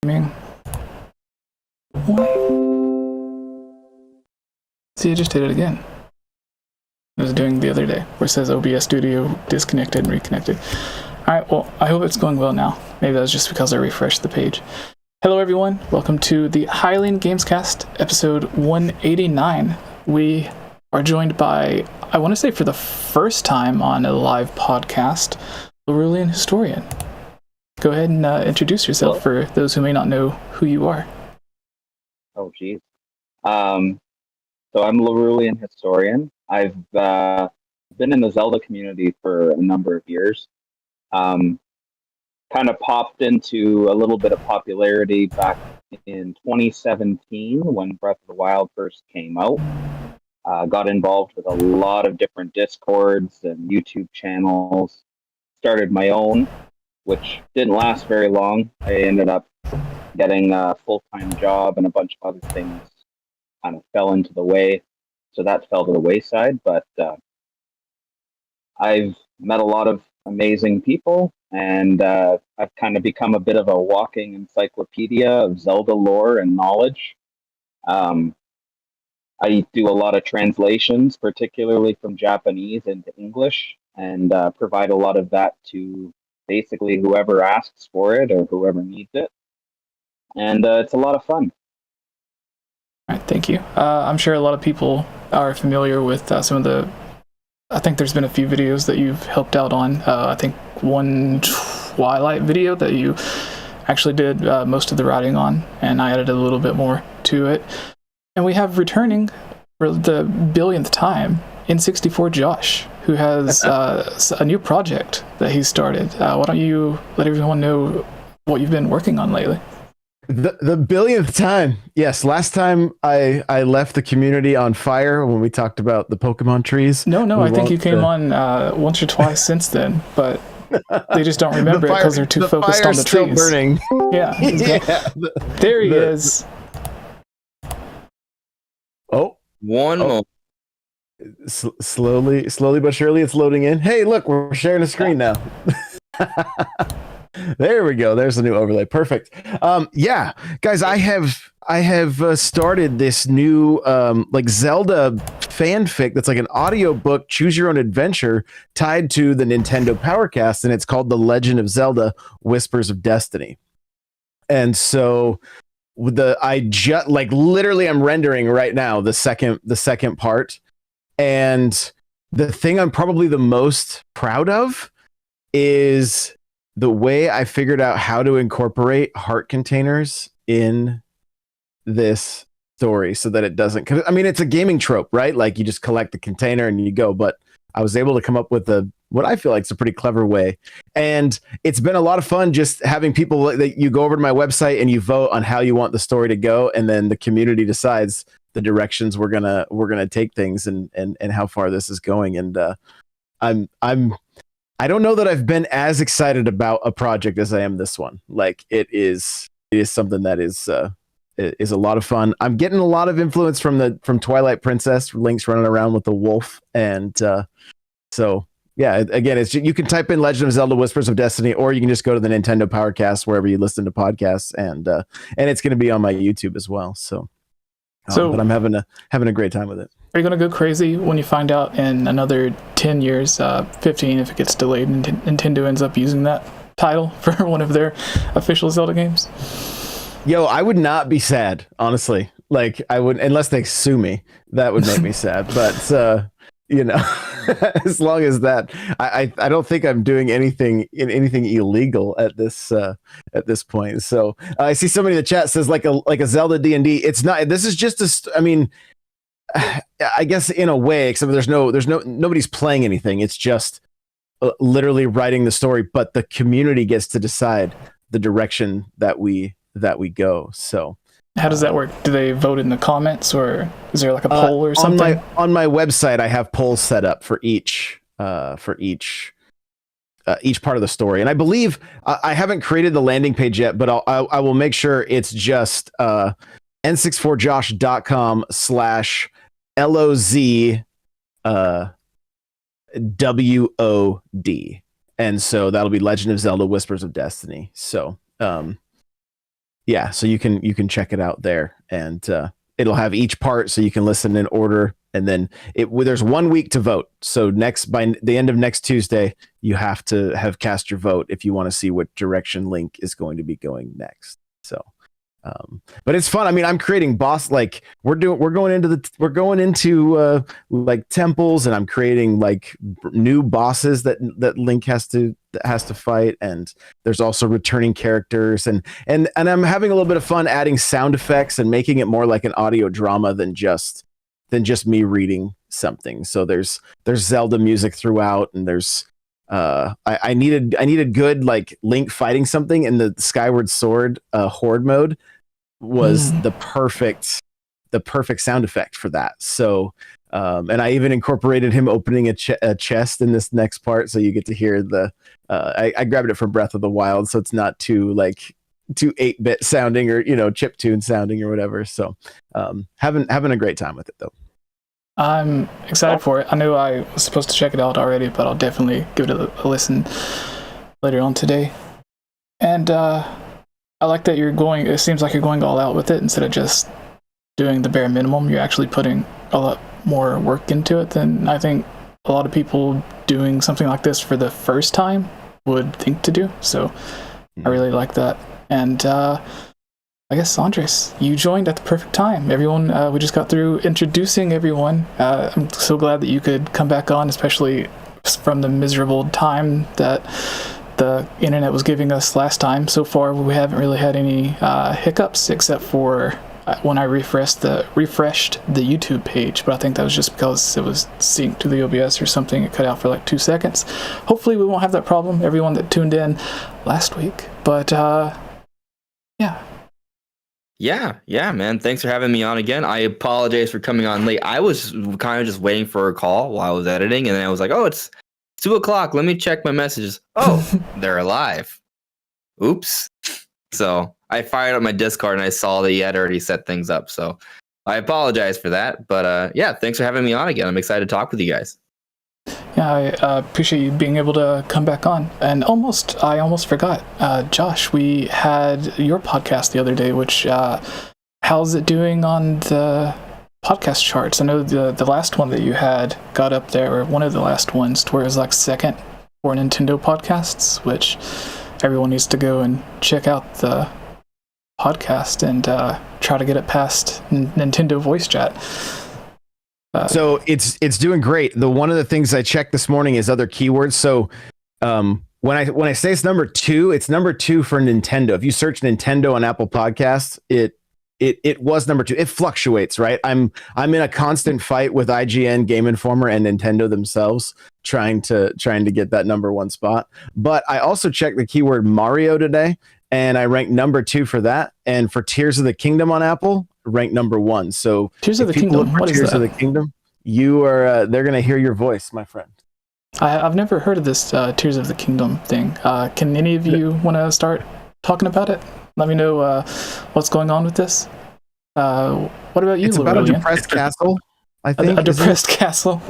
mean, what? See, I just did it again. I was doing the other day, where it says OBS Studio disconnected and reconnected. Alright, well, I hope it's going well now. Maybe that was just because I refreshed the page. Hello everyone, welcome to the Hylian Gamescast, episode 189. We are joined by, I want to say for the first time on a live podcast, LorulianHistorian. Go ahead and introduce yourself for those who may not know who you are. Oh, geez. So I'm LorulianHistorian. I've been in the Zelda community for a number of years. Kind of popped into a little bit of popularity back in 2017 when Breath of the Wild first came out. Got involved with a lot of different Discords and YouTube channels. Started my own, which didn't last very long. I ended up getting a full-time job and a bunch of other things kind of fell into the way. So that fell to the wayside, but I've met a lot of amazing people, and I've kind of become a bit of a walking encyclopedia of Zelda lore and knowledge. I do a lot of translations, particularly from Japanese into English, and provide a lot of that to basically whoever asks for it or whoever needs it. And it's a lot of fun. All right, thank you. I'm sure a lot of people are familiar with some of the, I think there's been a few videos that you've helped out on. I think one Twilight video that you actually did most of the writing on, and I added a little bit more to it. And we have returning for the billionth time 𝗙cie𝗹𝗹𝗪, who has a new project that he started. Why don't you let everyone know what you've been working on lately? The billionth time. Yes, last time I left the community on fire when we talked about the Pokemon trees. No, I think you came on once or twice since then, but they just don't remember it because they're too focused on the trees. Still burning. Yeah. There he is. Oh. One moment. Slowly but surely it's loading in. Hey, look, we're sharing a screen now. There we go. There's the new overlay. Perfect. Yeah, guys, I have started this new like Zelda fanfic that's like an audiobook, choose your own adventure, tied to the Nintendo Powercast, and it's called The Legend of Zelda: Whispers of Destiny. And so I just like literally I'm rendering right now the second part, and the thing I'm probably the most proud of is the way I figured out how to incorporate heart containers in this story so that it doesn't, cause I mean, it's a gaming trope, right? Like you just collect the container and you go, but I was able to come up with what I feel like is a pretty clever way. And it's been a lot of fun just having people that you go over to my website and you vote on how you want the story to go. And then the community decides the directions we're going to take things and how far this is going. And I don't know that I've been as excited about a project as I am this one. Like it is something that is a lot of fun. I'm getting a lot of influence from Twilight Princess, Link's running around with the wolf, and so yeah. Again, you can type in Legend of Zelda: Whispers of Destiny, or you can just go to the Nintendo Powercast wherever you listen to podcasts, and it's going to be on my YouTube as well. So but I'm having a great time with it. Are you going to go crazy when you find out in another 10 years, 15 if it gets delayed, and Nintendo ends up using that title for one of their official Zelda games? Yo, I would not be sad, honestly. Like, I would, unless they sue me, that would make me sad. But, you know, as long as that, I don't think I'm doing anything illegal at this point. So I see somebody in the chat says like a Zelda D&D. It's not. This is just I mean, I guess in a way, except nobody's playing anything. It's just literally writing the story, but the community gets to decide the direction that we go. So how does that work? Do they vote in the comments, or is there like a poll or something? On my website, I have polls set up for each part of the story, and I believe I haven't created the landing page yet, but I will make sure it's just n64josh.com/LOZWOD, and so that'll be Legend of Zelda: Whispers of Destiny. So yeah, so you can check it out there, and it'll have each part so you can listen in order. And then there's 1 week to vote. So by the end of next Tuesday, you have to have cast your vote if you want to see what direction Link is going to be going next. So, but it's fun. I mean, I'm creating boss, like we're going into like temples, and I'm creating like new bosses that Link has to fight. And there's also returning characters, and I'm having a little bit of fun adding sound effects and making it more like an audio drama than just me reading something. So there's Zelda music throughout, and there's I needed good like Link fighting something, and the Skyward Sword horde mode was the perfect sound effect for that. So and I even incorporated him opening a chest in this next part, so you get to hear the I grabbed it from Breath of the Wild, so it's not too 8-bit sounding, or chiptune sounding or whatever. So having a great time with it though. I'm excited for it. I knew I was supposed to check it out already, but I'll definitely give it a listen later on today. And I like that it seems like you're going all out with it instead of just doing the bare minimum. You're actually putting a lot more work into it than I think a lot of people doing something like this for the first time would think to do. So I really like that. And I guess, Andres, you joined at the perfect time. Everyone, we just got through introducing everyone. I'm so glad that you could come back on, especially from the miserable time that the internet was giving us last time. So far, we haven't really had any hiccups, except for when I refreshed the YouTube page. But I think that was just because it was synced to the OBS or something. It cut out for like 2 seconds. Hopefully, we won't have that problem, everyone that tuned in last week. But, yeah. Yeah, man. Thanks for having me on again. I apologize for coming on late. I was kind of just waiting for a call while I was editing, and then I was like, oh, it's 2:00. Let me check my messages. Oh, they're alive. Oops. So I fired up my Discord, and I saw that you had already set things up. So I apologize for that. But yeah, thanks for having me on again. I'm excited to talk with you guys. Yeah, I appreciate you being able to come back on. And I almost forgot. Josh, we had your podcast the other day, which, how's it doing on the podcast charts? I know the last one that you had got up there, or one of the last ones, to where it was like second for Nintendo podcasts, which everyone needs to go and check out the podcast and try to get it past Nintendo voice chat. So it's doing great. One of the things I checked this morning is other keywords. So when I say it's number 2, it's number 2 for Nintendo. If you search Nintendo on Apple Podcasts, it was number 2. It fluctuates, right? I'm in a constant fight with IGN, Game Informer, and Nintendo themselves trying to get that number 1 spot. But I also checked the keyword Mario today, and I ranked number 2 for that. And for Tears of the Kingdom on Apple, ranked number 1. So Tears of the Kingdom, what is that? Tears of the Kingdom, you are they're gonna hear your voice, my friend. I've never heard of this Tears of the Kingdom thing. Can any of you want to start talking about it? Let me know what's going on with this. What about you, It's about a depressed castle, I think. A depressed castle?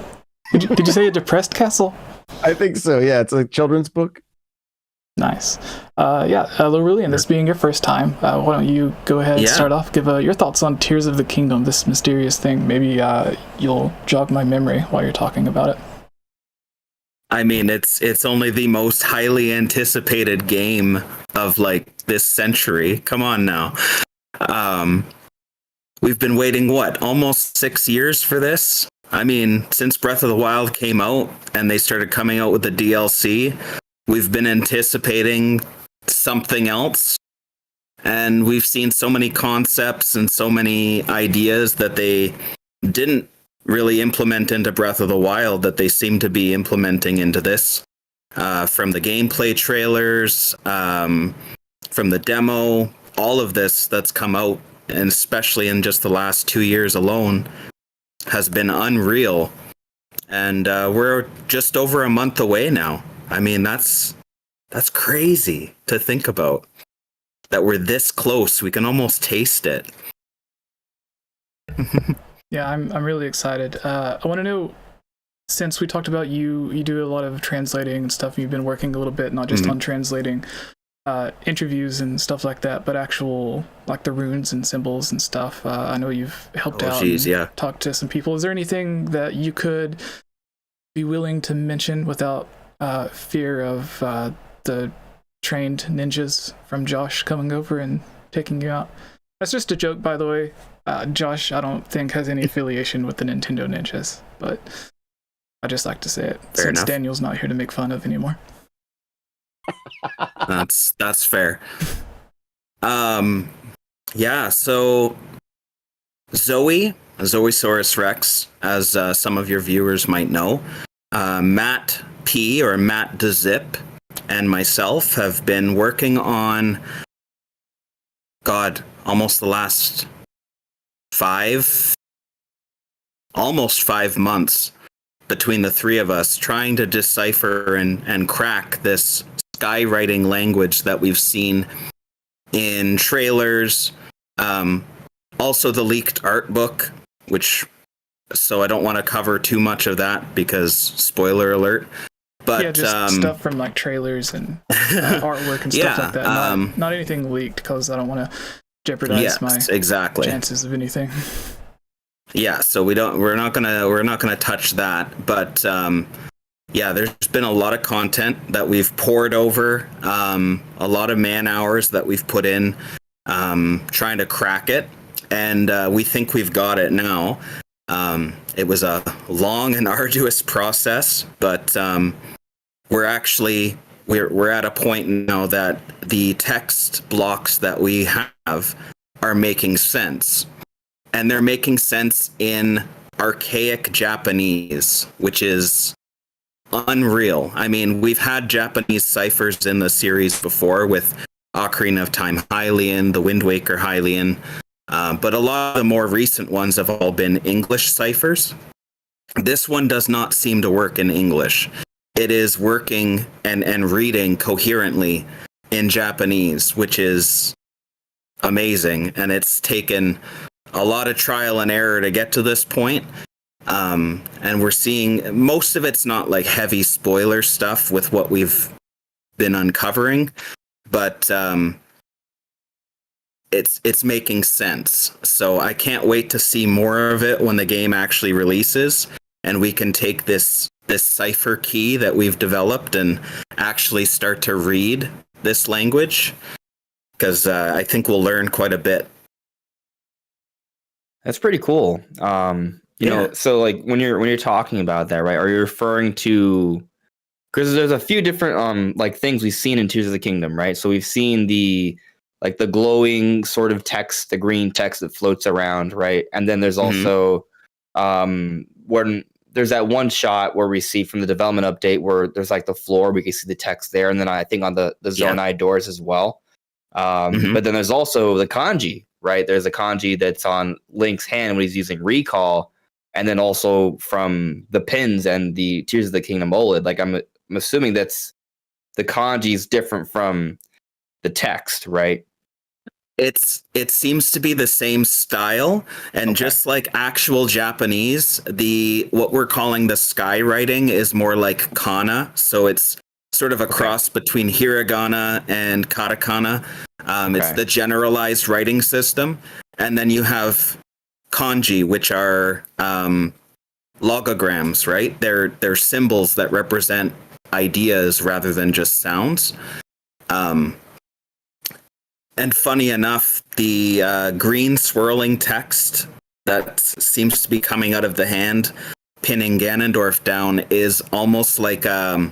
Did you say a depressed castle? I think so, yeah. It's a children's book. Nice. Lorulian, this being your first time, why don't you go ahead and start off, give your thoughts on Tears of the Kingdom, this mysterious thing. Maybe you'll jog my memory while you're talking about it. I mean, it's only the most highly anticipated game of like this century. Come on now. We've been waiting almost 6 years for this. I mean, since Breath of the Wild came out and they started coming out with the DLC, we've been anticipating something else. And we've seen so many concepts and so many ideas that they didn't really implement into Breath of the Wild that they seem to be implementing into this. From the gameplay trailers, from the demo, all of this that's come out, and especially in just the last 2 years alone, has been unreal. And we're just over a month away now. I mean, that's crazy to think about. That we're this close. We can almost taste it. Yeah, I'm really excited. I want to know, since we talked about you do a lot of translating and stuff, and you've been working a little bit, not just on translating. interviews and stuff like that, but actual like the runes and symbols and stuff. I know you've helped out and talked to some people. Is there anything that you could be willing to mention without fear of the trained ninjas from Josh coming over and taking you out? That's just a joke, by the way. Josh, I don't think has any affiliation with the Nintendo Ninjas, but I just like to say it since Daniel's not here to make fun of anymore. That's fair. Yeah, so Zoe, Zoesaurus Rex, as some of your viewers might know, Matt P or Matt DeZip and myself have been working on almost the last almost 5 months between the three of us trying to decipher and crack this skywriting language that we've seen in trailers, also the leaked art book, so I don't want to cover too much of that because spoiler alert. But yeah, just stuff from like trailers and artwork and stuff like that. Not anything leaked because I don't want to jeopardize my chances of anything. Yeah, so we're not gonna touch that. But yeah, there's been a lot of content that we've poured over, a lot of man hours that we've put in trying to crack it, and we think we've got it now. It was a long and arduous process, but we're at a point now that the text blocks that we have are making sense. And they're making sense in archaic Japanese, which is unreal. I mean, we've had Japanese ciphers in the series before with Ocarina of Time Hylian, the Wind Waker Hylian, but a lot of the more recent ones have all been English ciphers. This one does not seem to work in English. It is working and reading coherently in Japanese, which is amazing. And it's taken a lot of trial and error to get to this point. And we're seeing most of it's not like heavy spoiler stuff with what we've been uncovering, but it's making sense. So I can't wait to see more of it when the game actually releases and we can take this cipher key that we've developed and actually start to read this language, because I think we'll learn quite a bit. That's pretty cool. You know, so like when you're talking about that, right? Are you referring to, because there's a few different like things we've seen in Tears of the Kingdom, right? So we've seen the glowing sort of text, the green text that floats around, right? And then there's also when there's that one shot where we see from the development update where there's like the floor, we can see the text there, and then I think on the Zonai doors as well. But then there's also the kanji, right? There's a kanji that's on Link's hand when he's using recall, and then also from the pins and the Tears of the Kingdom OLED. Like I'm assuming that's the kanji is different from the text, right? It seems to be the same style, and just like actual Japanese, what we're calling the skywriting is more like kana, so it's sort of a cross between hiragana and katakana. It's the generalized writing system, and then you have kanji, which are logograms, right? They're symbols that represent ideas rather than just sounds. And funny enough, the green swirling text that seems to be coming out of the hand, pinning Ganondorf down, is almost like I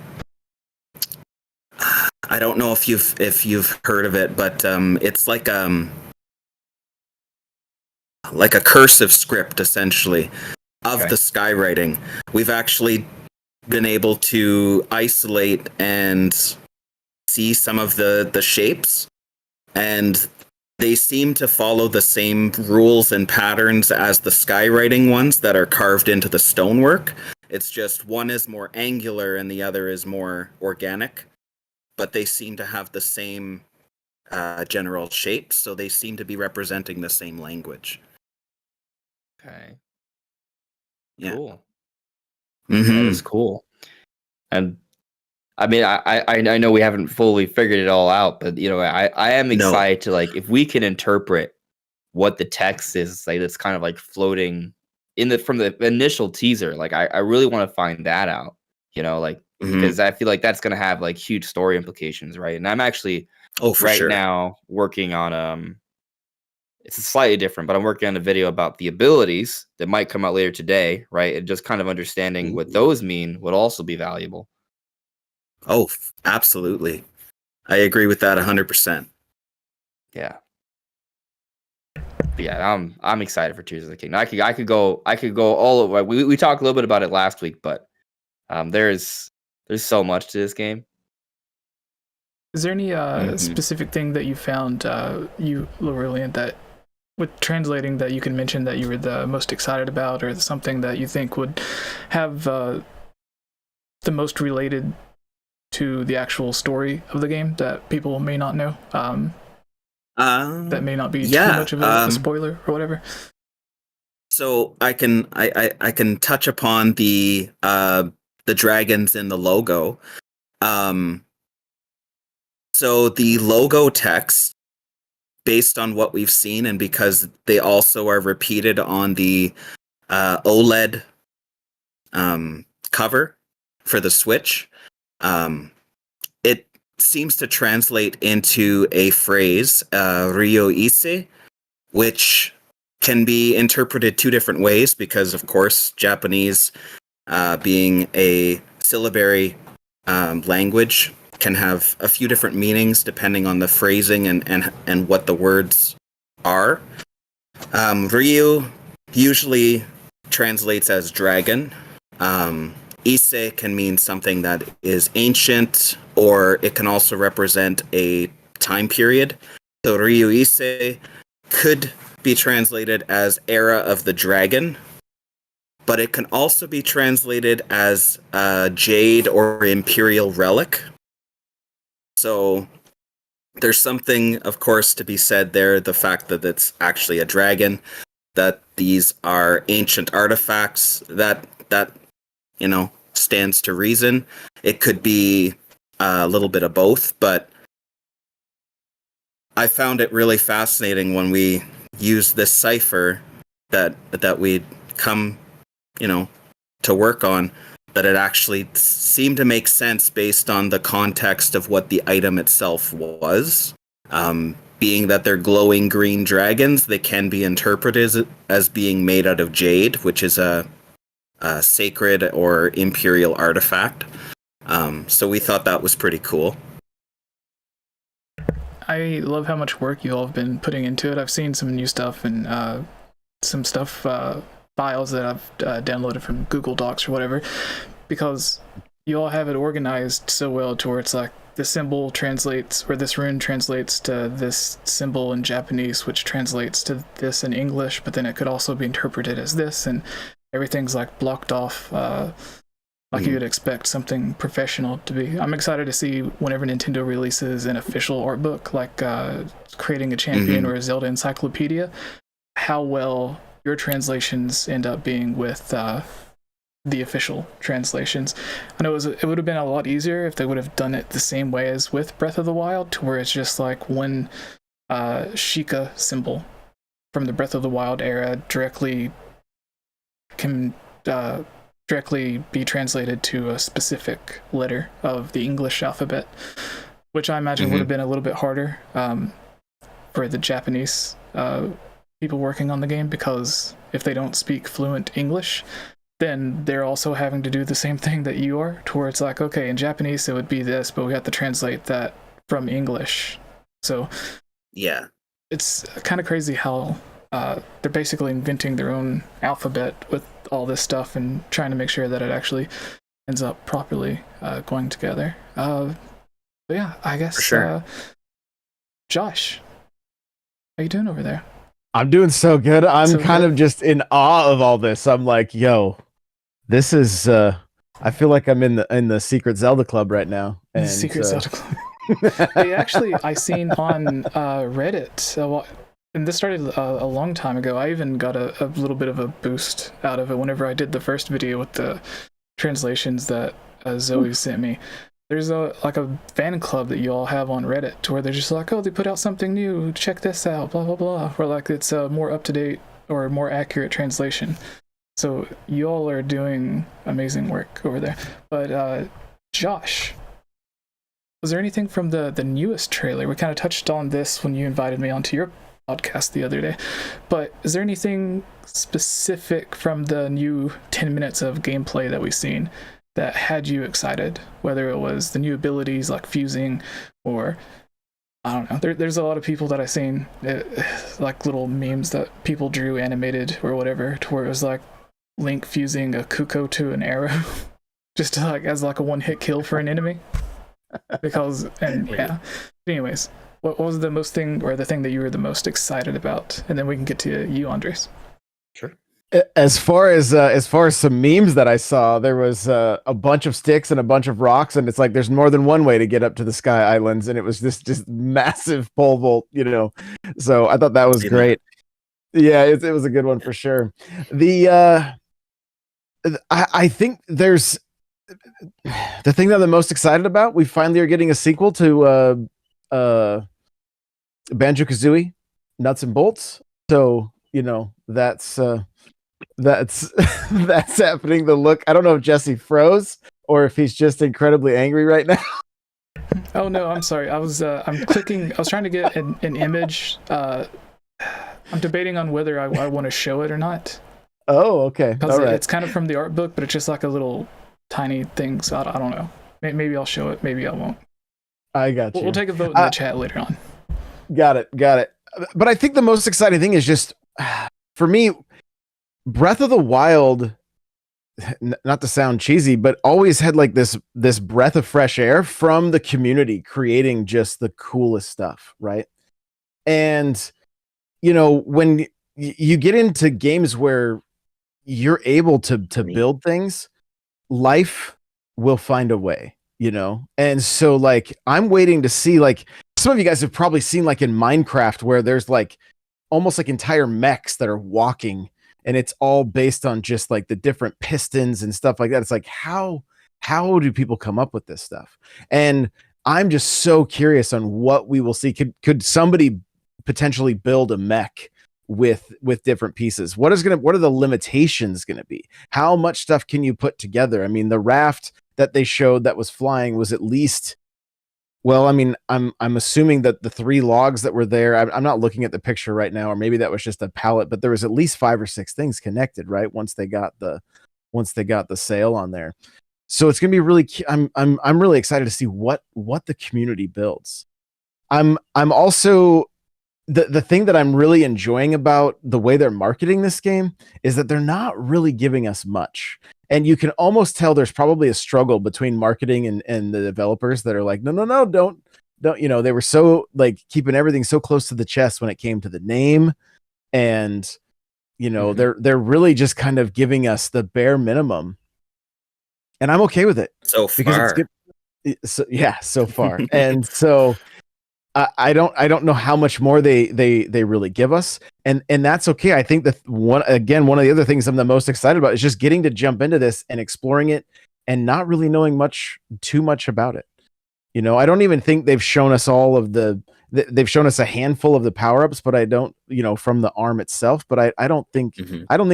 don't know if you've heard of it, but it's like a cursive script essentially of the skywriting. We've actually been able to isolate and see some of the shapes, and they seem to follow the same rules and patterns as the skywriting ones that are carved into the stonework. It's just one is more angular and the other is more organic, but they seem to have the same general shapes, so they seem to be representing the same language. Okay. Yeah. Cool. That is cool. And I mean, I know we haven't fully figured it all out, but you know, I am excited to like if we can interpret what the text is, like it's kind of like floating in the from the initial teaser. Like I really want to find that out. You know, like because I feel like that's gonna have like huge story implications, right? And I'm actually now working on it's slightly different, but I'm working on a video about the abilities that might come out later today, right? And just kind of understanding what those mean would also be valuable. Oh, absolutely. I agree with that 100%. Yeah. Yeah, I'm excited for Tears of the Kingdom. I could go all over. We talked a little bit about it last week, but there's so much to this game. Is there any specific thing that you found, you, Lorulian, that with translating that you can mention that you were the most excited about, or something that you think would have the most related to the actual story of the game that people may not know? That may not be too much of a spoiler or whatever. So I can touch upon the dragons in the logo. So the logo text, based on what we've seen, and because they also are repeated on the OLED cover for the Switch, it seems to translate into a phrase, 𝗍𝗺𝗍𝗃, which can be interpreted two different ways because, of course, Japanese, being a syllabary language, can have a few different meanings depending on the phrasing and what the words are. Ryu usually translates as dragon. Ise can mean something that is ancient, or it can also represent a time period. So 𝗍𝗺𝗍𝗃 could be translated as era of the dragon, but it can also be translated as jade or imperial relic. So there's something, of course, to be said there, the fact that it's actually a dragon, that these are ancient artifacts, that you know, stands to reason. It could be a little bit of both, but I found it really fascinating when we used this cipher that we'd come, you know, to work on, that it actually seemed to make sense based on the context of what the item itself was. Being that they're glowing green dragons, they can be interpreted as being made out of jade, which is a sacred or imperial artifact. So we thought that was pretty cool. I love how much work you all have been putting into it. I've seen some new stuff and some stuff, files that I've downloaded from Google Docs or whatever, because you all have it organized so well to where it's like the symbol translates, or this rune translates to this symbol in Japanese, which translates to this in English, but then it could also be interpreted as this, and everything's like blocked off like you would expect something professional to be. I'm excited to see whenever Nintendo releases an official art book, like creating a champion or a Zelda encyclopedia, how well your translations end up being with the official translations. I know it would have been a lot easier if they would have done it the same way as with Breath of the Wild, to where it's just like one Sheikah symbol from the Breath of the Wild era can directly be translated to a specific letter of the English alphabet, which I imagine would have been a little bit harder for the Japanese people working on the game, because if they don't speak fluent English, then they're also having to do the same thing that you are, to where it's like, okay, in Japanese it would be this, but we have to translate that from English. So yeah, it's kind of crazy how they're basically inventing their own alphabet with all this stuff and trying to make sure that it actually ends up properly going together. But yeah, I guess, for sure. Josh, how you doing over there? I'm doing so good. I'm So kind good. of just in awe of all this. I'm like, yo, this is I feel like I'm in the Secret Zelda Club right now. And Secret Zelda Club. They actually, I seen on Reddit, and this started a long time ago. I even got a little bit of a boost out of it whenever I did the first video with the translations that Zoe sent me. there's a fan club that you all have on Reddit to where they're just like, oh, they put out something new, check this out, blah blah blah, where like it's a more up to date or more accurate translation. So you all are doing amazing work over there. But Josh, was there anything from the newest trailer? We kind of touched on this when you invited me onto your podcast the other day, but is there anything specific from the new 10 minutes of gameplay that we've seen that had you excited, whether it was the new abilities like fusing, or I don't know, there's a lot of people that I've seen like little memes that people drew animated or whatever, to where it was like Link fusing a Cuckoo to an arrow just to, like, as like a one-hit kill for an enemy. Because, and yeah, anyways, what was the most thing, or the thing that you were the most excited about? And then we can get to you, Andres. Sure. As far as some memes that I saw, there was a bunch of sticks and a bunch of rocks, and it's like there's more than one way to get up to the Sky Islands, and it was this just massive pole vault, you know. So I thought that was great. Yeah, it was a good one for sure. I think there's the thing that I'm the most excited about. We finally are getting a sequel to Banjo-Kazooie Nuts and Bolts. So you know that's that's happening. The look, I don't know if Jessie froze or if he's just incredibly angry right now. Oh no, I'm sorry. I'm clicking. I was trying to get an image. I'm debating on whether I want to show it or not. Oh, okay. Because it's kind of from the art book, but it's just like a little tiny thing. So I don't know. Maybe I'll show it. Maybe I won't. I got you. We'll take a vote in the chat later on. Got it. But I think the most exciting thing is just, for me, Breath of the Wild, not to sound cheesy, but always had like this breath of fresh air from the community creating just the coolest stuff, right? And you know, when you get into games where you're able to build things, life will find a way, you know? And so like I'm waiting to see, like, some of you guys have probably seen like in Minecraft where there's like almost like entire mechs that are walking, and it's all based on just like the different pistons and stuff like that. It's like, how do people come up with this stuff? And I'm just so curious on what we will see. Could somebody potentially build a mech with different pieces? What are the limitations going to be? How much stuff can you put together? I mean, the raft that they showed that was flying was at least, well, I mean, I'm assuming that the 3 logs that were there, I'm not looking at the picture right now, or maybe that was just a pallet, but there was at least 5 or 6 things connected, right? Once they got the sail on there. So it's going to be really, I'm really excited to see what the community builds. I'm also, the thing that I'm really enjoying about the way they're marketing this game is that they're not really giving us much. And you can almost tell there's probably a struggle between marketing and the developers that are like, no, don't, you know, they were so like keeping everything so close to the chest when it came to the name. And, you know, they're really just kind of giving us the bare minimum. And I'm okay with it. So far. So far. And so I don't know how much more they really give us, and that's okay. I think that one of the other things I'm the most excited about is just getting to jump into this and exploring it, and not really knowing too much about it. You know, I don't even think they've shown us they've shown us a handful of the power-ups, but I don't, you know, from the arm itself. But I don't think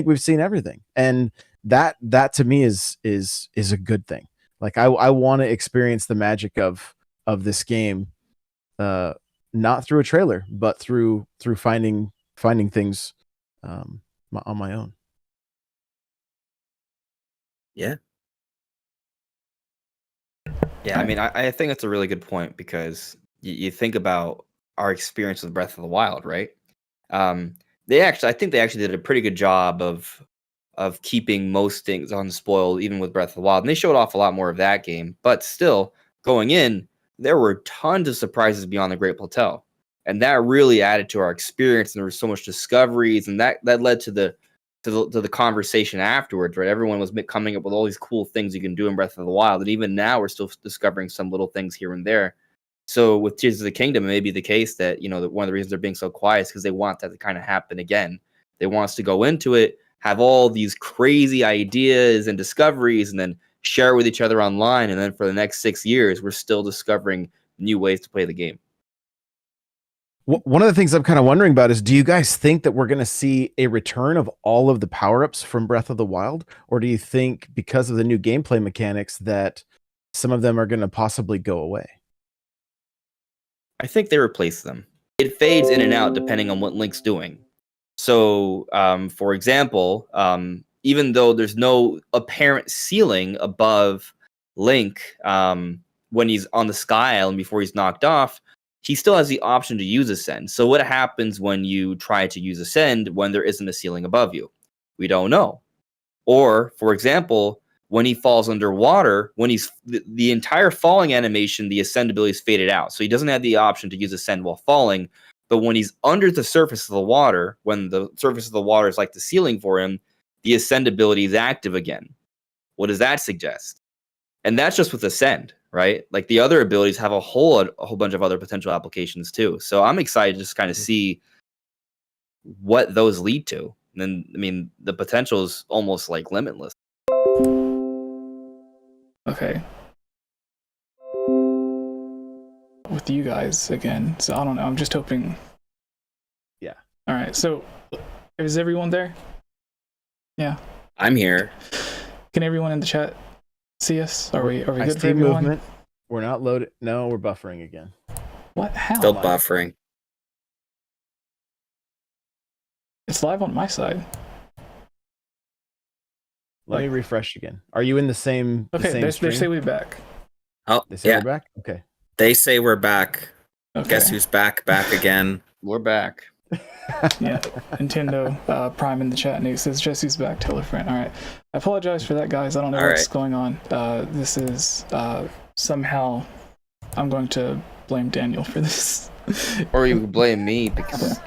we've seen everything, and that to me is a good thing. Like I want to experience the magic of this game. Not through a trailer, but through finding things on my own. Yeah. I mean, I think that's a really good point, because you think about our experience with Breath of the Wild, right? I think they actually did a pretty good job of keeping most things unspoiled, even with Breath of the Wild. And they showed off a lot more of that game, but still, going in, there were tons of surprises beyond the Great Plateau, and that really added to our experience. And there was so much discoveries, and that led to the conversation afterwards, right? Everyone was coming up with all these cool things you can do in Breath of the Wild, and even now we're still discovering some little things here and there. So with Tears of the Kingdom, it may be the case that, you know, that one of the reasons they're being so quiet is because they want that to kind of happen again. They want us to go into it, have all these crazy ideas and discoveries, and then share with each other online, and then for the next 6 years, we're still discovering new ways to play the game. One of the things I'm kind of wondering about is, do you guys think that we're going to see a return of all of the power-ups from Breath of the Wild? Or do you think because of the new gameplay mechanics that some of them are going to possibly go away? I think they replace them. It fades in and out depending on what Link's doing. So, for example, even though there's no apparent ceiling above Link when he's on the Sky Island before he's knocked off, he still has the option to use Ascend. So what happens when you try to use Ascend when there isn't a ceiling above you? We don't know. Or, for example, when he falls underwater, when he's the entire falling animation, the Ascend ability is faded out. So he doesn't have the option to use Ascend while falling. But when he's under the surface of the water, when the surface of the water is like the ceiling for him, the Ascend ability is active again. What does that suggest? And that's just with Ascend, right? Like the other abilities have a whole bunch of other potential applications too. So I'm excited to just kind of see what those lead to. And then, I mean, the potential is almost like limitless. Okay. With you guys again, so I don't know. I'm just hoping. Yeah. All right. So, is everyone there? Yeah. I'm here. Can everyone in the chat see us? Are we I good for see everyone? movement. We're not loaded. No, we're buffering again. What? How? Still buffering. It's live on my side. Let me refresh again. Are you in the same? Okay, the they same say we're back. Oh, They say yeah. we're back. Okay. They say we're back. Okay. Guess who's back? Back again. We're back. Yeah, Nintendo Prime in the chat, and he says Jesse's back. Tell a friend. All right, I apologize for that, guys. I don't know All what's right. going on. This is somehow I'm going to blame Daniel for this. Or you blame me because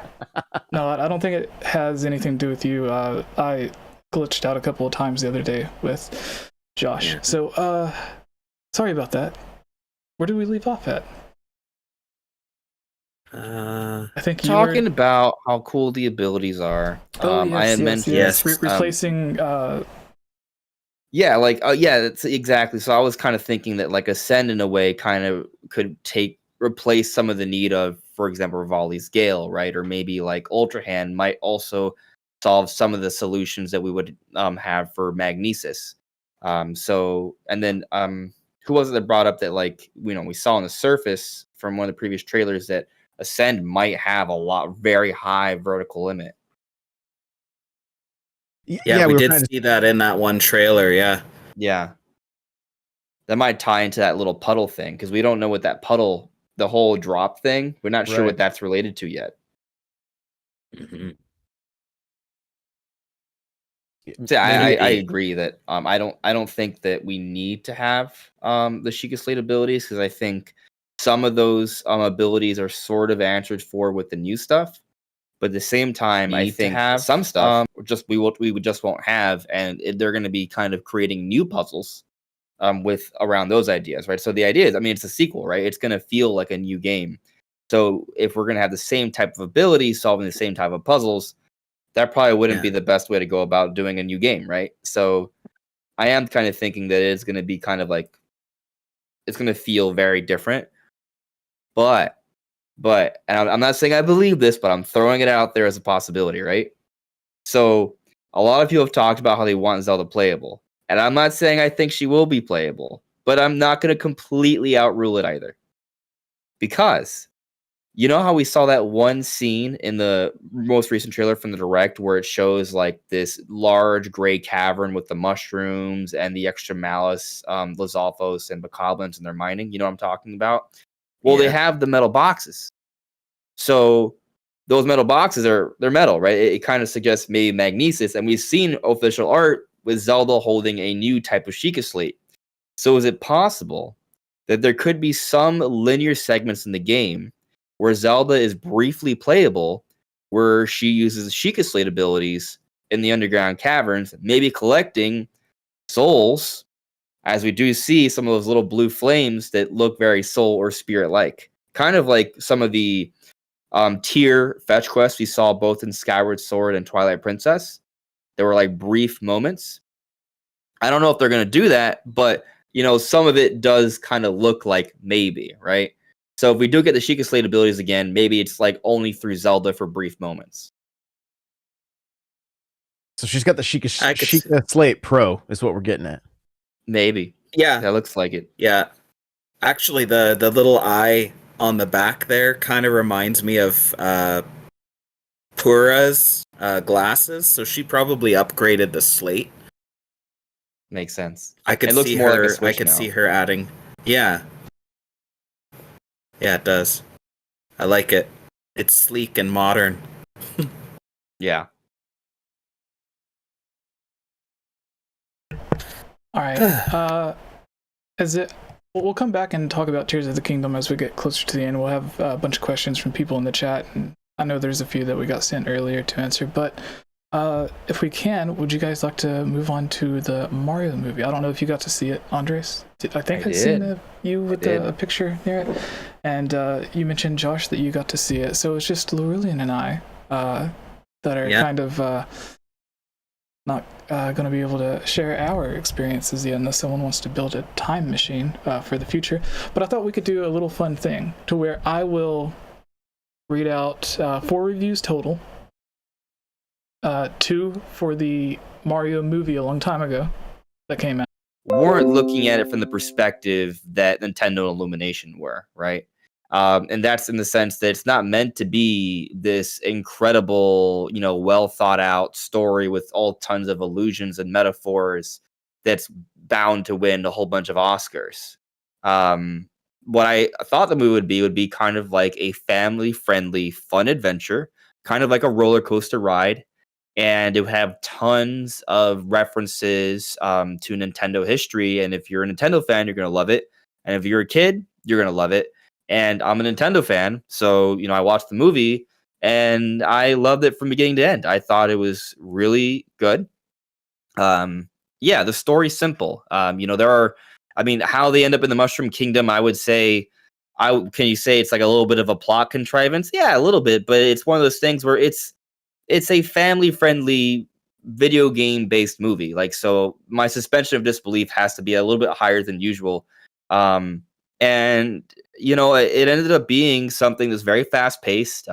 No, I don't think it has anything to do with you. I glitched out a couple of times the other day with Josh. Yeah. So, sorry about that. Where did we leave off at? I think you talking were... about how cool the abilities are. I had mentioned replacing. Yeah, like yeah, that's exactly. So I was kind of thinking that like Ascend in a way kind of could replace some of the need of, for example, Rivali's Gale, right? Or maybe like Ultra Hand might also solve some of the solutions that we would have for Magnesis. So and then who was it that brought up that, like, you know, we saw on the surface from one of the previous trailers that Ascend might have very high vertical limit. Yeah, we did see that in that one trailer. Yeah. Yeah. That might tie into that little puddle thing, because we don't know what that puddle, the whole drop thing, we're not sure what that's related to yet. Mm-hmm. So I agree that I don't think that we need to have the Sheikah Slate abilities, because I think some of those abilities are sort of answered for with the new stuff. But at the same time, I think some stuff we just won't have, and they're going to be kind of creating new puzzles with around those ideas, right? So the idea is, I mean, it's a sequel, right? It's going to feel like a new game. So if we're going to have the same type of ability solving the same type of puzzles, that probably wouldn't be the best way to go about doing a new game, right? So I am kind of thinking that it's going to be kind of like, it's going to feel very different. But and I'm not saying I believe this, but I'm throwing it out there as a possibility, right? So a lot of people have talked about how they want Zelda playable. And I'm not saying I think she will be playable, but I'm not going to completely outrule it either. Because you know how we saw that one scene in the most recent trailer from the Direct where it shows like this large gray cavern with the mushrooms and the extra malice, Lizalfos and Bokoblins, and they're mining? You know what I'm talking about? Well, they have the metal boxes. So those metal boxes they're metal, right? It kind of suggests maybe Magnesis, and we've seen official art with Zelda holding a new type of Sheikah Slate. So is it possible that there could be some linear segments in the game where Zelda is briefly playable, where she uses Sheikah Slate abilities in the underground caverns, maybe collecting souls, as we do see some of those little blue flames that look very soul or spirit-like. Kind of like some of the tier fetch quests we saw both in Skyward Sword and Twilight Princess. There were like brief moments. I don't know if they're going to do that, but some of it does kind of look like maybe, right? So if we do get the Sheikah Slate abilities again, maybe it's like only through Zelda for brief moments. So she's got the Sheikah Slate Pro is what we're getting at. Maybe. Yeah. That looks like it. Yeah. Actually, the little eye on the back there kind of reminds me of Pura's glasses, so she probably upgraded the slate. Makes sense. I could see her. Like I could see her adding. Yeah. Yeah, it does. I like it. It's sleek and modern. Yeah. All right. We'll come back and talk about Tears of the Kingdom as we get closer to the end. We'll have a bunch of questions from people in the chat, and I know there's a few that we got sent earlier to answer, but if we can, would you guys like to move on to the Mario movie? I don't know if you got to see it, Andres. I think I seen you with a picture near it, and you mentioned, Josh, that you got to see it. So it's just Lorulian and I that are kind of not going to be able to share our experiences yet, unless someone wants to build a time machine for the future. But I thought we could do a little fun thing to where I will read out 4 reviews total. 2 for the Mario movie a long time ago that came out. Weren't looking at it from the perspective that Nintendo and Illumination were, right? And that's in the sense that it's not meant to be this incredible, well thought out story with all tons of allusions and metaphors that's bound to win a whole bunch of Oscars. What I thought the movie would be kind of like a family-friendly, fun adventure, kind of like a roller coaster ride. And it would have tons of references to Nintendo history. And if you're a Nintendo fan, you're going to love it. And if you're a kid, you're going to love it. And I'm a Nintendo fan. So, I watched the movie and I loved it from beginning to end. I thought it was really good. The story's simple. There are, how they end up in the Mushroom Kingdom, I would say, can you say it's like a little bit of a plot contrivance? Yeah, a little bit. But it's one of those things where it's a family-friendly video game-based movie. So my suspension of disbelief has to be a little bit higher than usual. It ended up being something that's very fast-paced.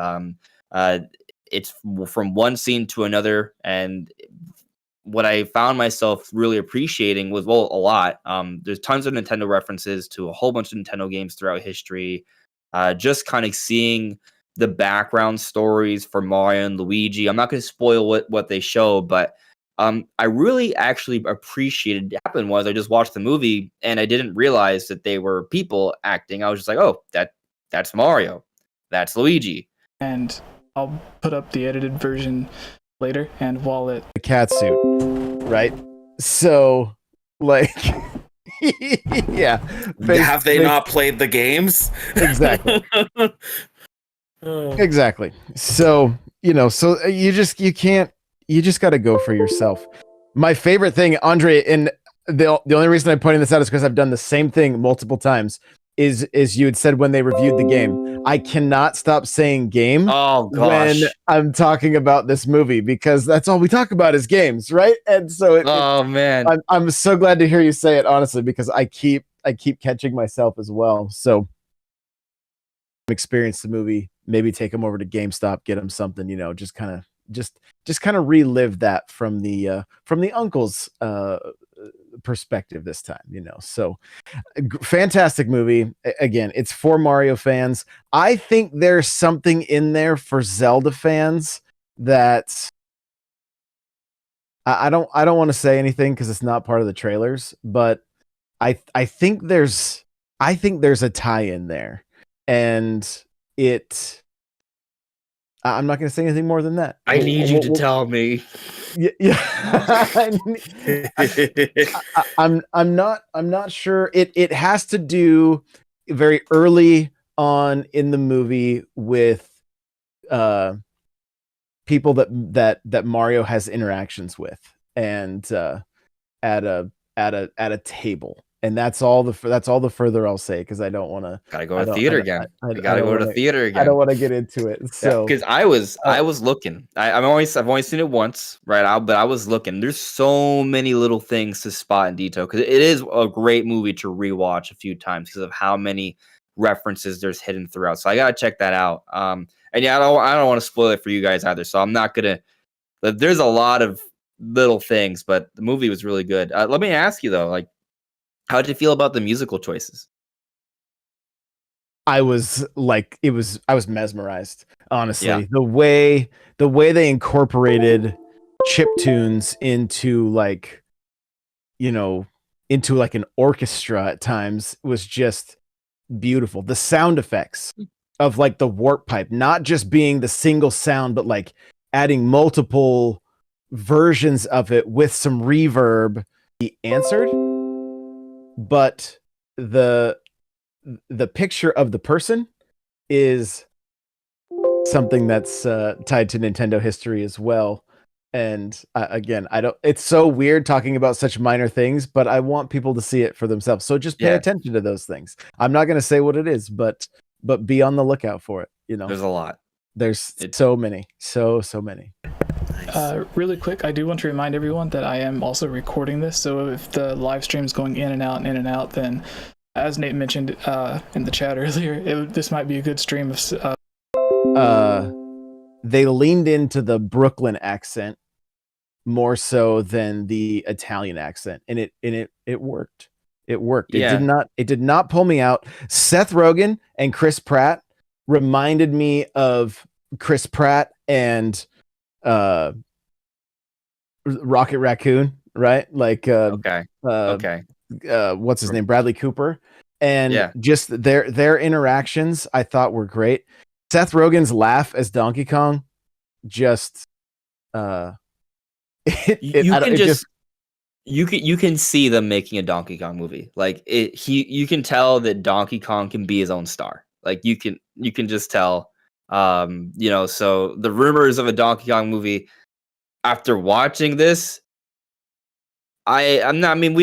It's from one scene to another, and what I found myself really appreciating was, a lot. There's tons of Nintendo references to a whole bunch of Nintendo games throughout history. Just kind of seeing the background stories for Mario and Luigi. I'm not going to spoil what they show, but I really actually appreciated what happened was I just watched the movie and I didn't realize that they were people acting. I was just like, oh, that's Mario. That's Luigi. And I'll put up the edited version later, and while the cat suit, right? So, yeah. Have they not played the games? Exactly. Exactly. So, you just got to go for yourself. My favorite thing, Andre, and the only reason I'm pointing this out is because I've done the same thing multiple times, is you had said when they reviewed the game. I cannot stop saying game when I'm talking about this movie, because that's all we talk about is games, right? And so man, I'm so glad to hear you say it, honestly, because I keep catching myself as well. So experience the movie, maybe take them over to GameStop, get them something, just kind of relive that from the uncle's perspective this time, So fantastic movie. Again, it's for Mario fans. I think there's something in there for Zelda fans that I don't want to say anything because it's not part of the trailers, but I think there's a tie in there, and I'm not going to say anything more than that. I need you to tell me. Yeah. I'm not sure. It has to do very early on in the movie with people that Mario has interactions with, and at a table. and that's all the further I'll say, because I don't want to. Gotta go to theater again. I gotta go to theater again. I don't want to get into it. So because I was looking. I've only seen it once, right? But I was looking. There's so many little things to spot in detail, because it is a great movie to rewatch a few times because of how many references there's hidden throughout. So I gotta check that out. And yeah, I don't want to spoil it for you guys either. So I'm not gonna. But there's a lot of little things, but the movie was really good. Let me ask you though, like, how did you feel about the musical choices? I was mesmerized, honestly. Yeah. The way they incorporated chip tunes into like, into like an orchestra at times was just beautiful. The sound effects of like the warp pipe, not just being the single sound, but like adding multiple versions of it with some reverb. He answered, but the picture of the person is something that's tied to Nintendo history as well. And again, it's so weird talking about such minor things, but I want people to see it for themselves. So just pay attention to those things. I'm not going to say what it is, but be on the lookout for it. There's a lot. There's so many, so many. Really quick, I do want to remind everyone that I am also recording this. So if the live stream is going in and out, then as Nate mentioned in the chat earlier, this might be a good stream of. They leaned into the Brooklyn accent more so than the Italian accent, and it worked. It worked. It did not pull me out. Seth Rogen and Chris Pratt reminded me of Chris Pratt and Rocket Raccoon, right? Like what's his name? Bradley Cooper. And just their interactions I thought were great. Seth Rogen's laugh as Donkey Kong, just you can see them making a Donkey Kong movie. Like you can tell that Donkey Kong can be his own star. Like you can just tell. So the rumors of a Donkey Kong movie, after watching this, we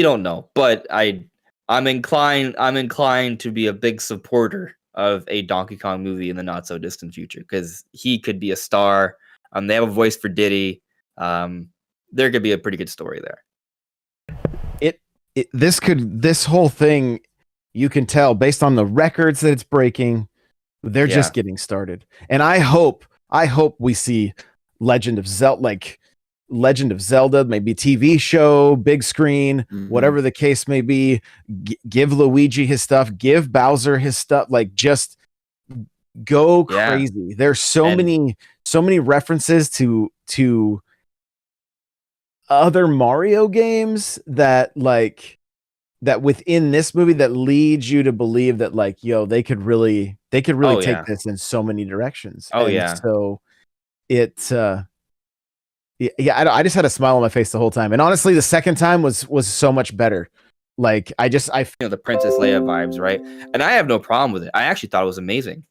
don't know, but I'm inclined to be a big supporter of a Donkey Kong movie in the not so distant future, because he could be a star. They have a voice for Diddy. There could be a pretty good story there. This whole thing, you can tell based on the records that it's breaking, they're just getting started. And I hope we see Legend of Zelda, maybe TV show, big screen, whatever the case may be. Give Luigi his stuff, give Bowser his stuff, like just go crazy. There's so many references to other Mario games that within this movie that leads you to believe that they could really take this in so many directions. So it's I just had a smile on my face the whole time. And honestly, the second time was so much better. Like I the Princess Leia vibes, right? And I have no problem with it. I actually thought it was amazing.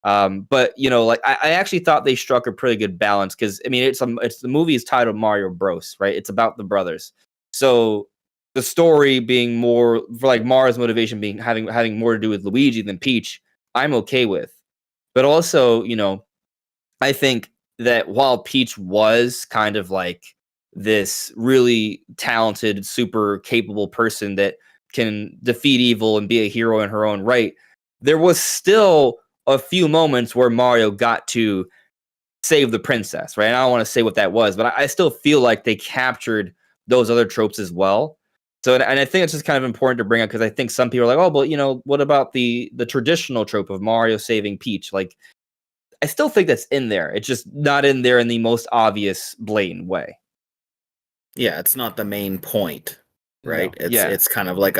But I actually thought they struck a pretty good balance, because it's the movie is titled Mario Bros, right? It's about the brothers. So the story being more for like Mario's motivation being having more to do with Luigi than Peach, I'm okay with. But also, I think that while Peach was kind of like this really talented, super capable person that can defeat evil and be a hero in her own right, there was still a few moments where Mario got to save the princess, right? And I don't want to say what that was, but I still feel like they captured those other tropes as well. So, and I think it's just kind of important to bring up, because I think some people are like, oh, but what about the traditional trope of Mario saving Peach? Like, I still think that's in there. It's just not in there in the most obvious, blatant way. Yeah, it's not the main point, right? No. It's kind of like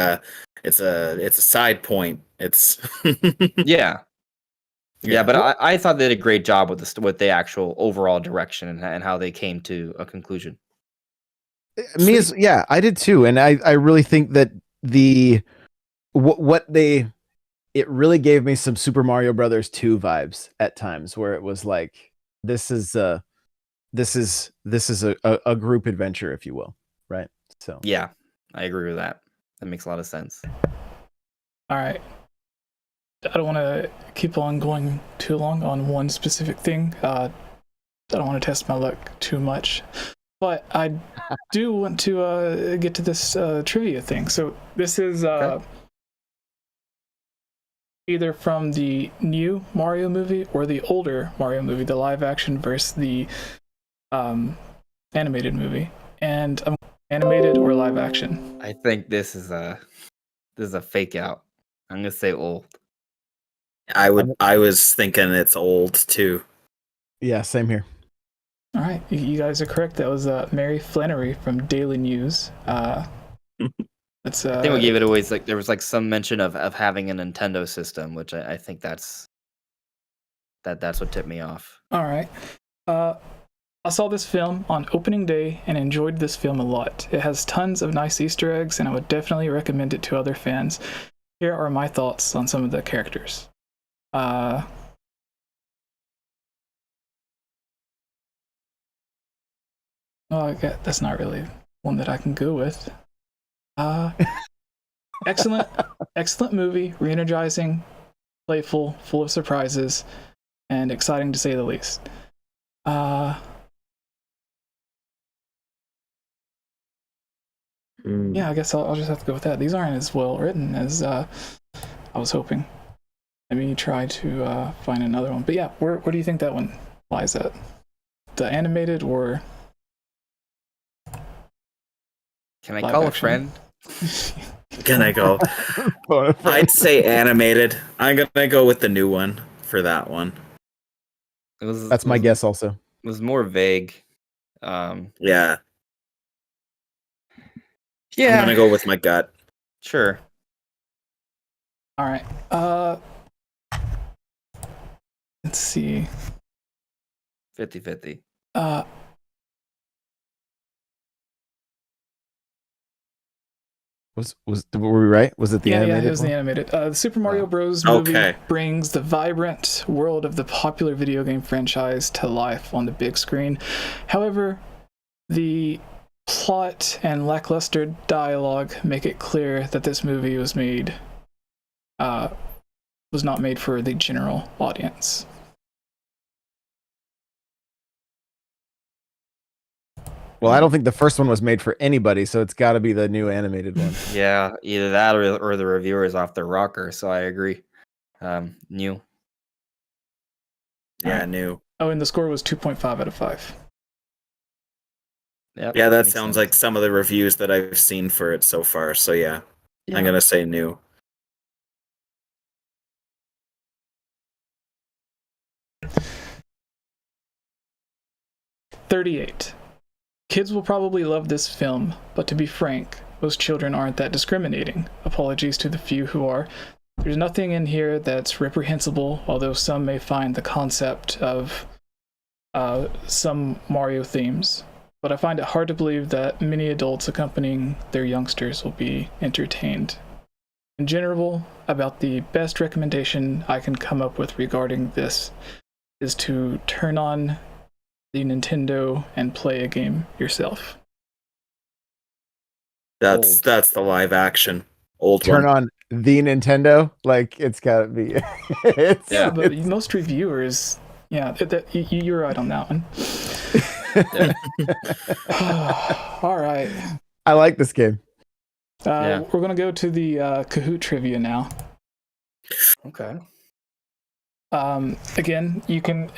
it's a side point. It's yeah, but I thought they did a great job with the actual overall direction and how they came to a conclusion. I did too, and I really think that it really gave me some Super Mario Brothers 2 vibes at times, where it was like this is a group adventure, if you will, right? So yeah, I agree with that. That makes a lot of sense. All right. I don't want to keep on going too long on one specific thing. I don't want to test my luck too much. But I do want to get to this trivia thing. So this is either from the new Mario movie or the older Mario movie, the live action versus the animated movie. And animated or live action? I think this is a fake out. I'm gonna say old. I was thinking it's old too. Yeah, same here. All right, you guys are correct. That was Mary Flannery from Daily News. That's I think we gave it away. Like there was like some mention of having a Nintendo system, which I think that's what tipped me off. All right. I saw this film on opening day and enjoyed this film a lot. It has tons of nice Easter eggs, and I would definitely recommend it to other fans. Here are my thoughts on some of the characters. That's not really one that I can go with. Excellent movie, re-energizing, playful, full of surprises, and exciting to say the least. Yeah, I guess I'll just have to go with that. These aren't as well written as I was hoping. Let me try to find another one. But yeah, where do you think that one lies at? The animated or? Can I call action? a friend? Can I go? I'd say animated. I'm gonna go with the new one for that one. That's my guess also. It was more vague. Yeah. Yeah. I'm gonna go with my gut. Sure. All right. Let's see. 50-50. Were we right? Was it the animated? Yeah, it was one? the animated. The Super Mario Bros. Movie brings the vibrant world of the popular video game franchise to life on the big screen. However, the plot and lackluster dialogue make it clear that this movie was not made for the general audience. Well, I don't think the first one was made for anybody, so it's got to be the new animated one. Yeah, either that or the reviewers off their rocker. So I agree. New. Yeah, new. Oh, and the score was 2.5 out of 5. Yep, yeah, that sounds like some of the reviews that I've seen for it so far. So yeah. I'm gonna say new. $38. Kids will probably love this film, but to be frank, most children aren't that discriminating. Apologies to the few who are. There's nothing in here that's reprehensible, although some may find the concept of some Mario themes. But I find it hard to believe that many adults accompanying their youngsters will be entertained. In general, about the best recommendation I can come up with regarding this is to turn on the Nintendo and play a game yourself. That's the live action old Turn one. on the Nintendo, like it's got to be. But most reviewers, you're right on that one. All right. I like this game. We're gonna go to the Kahoot trivia now. Okay. Again,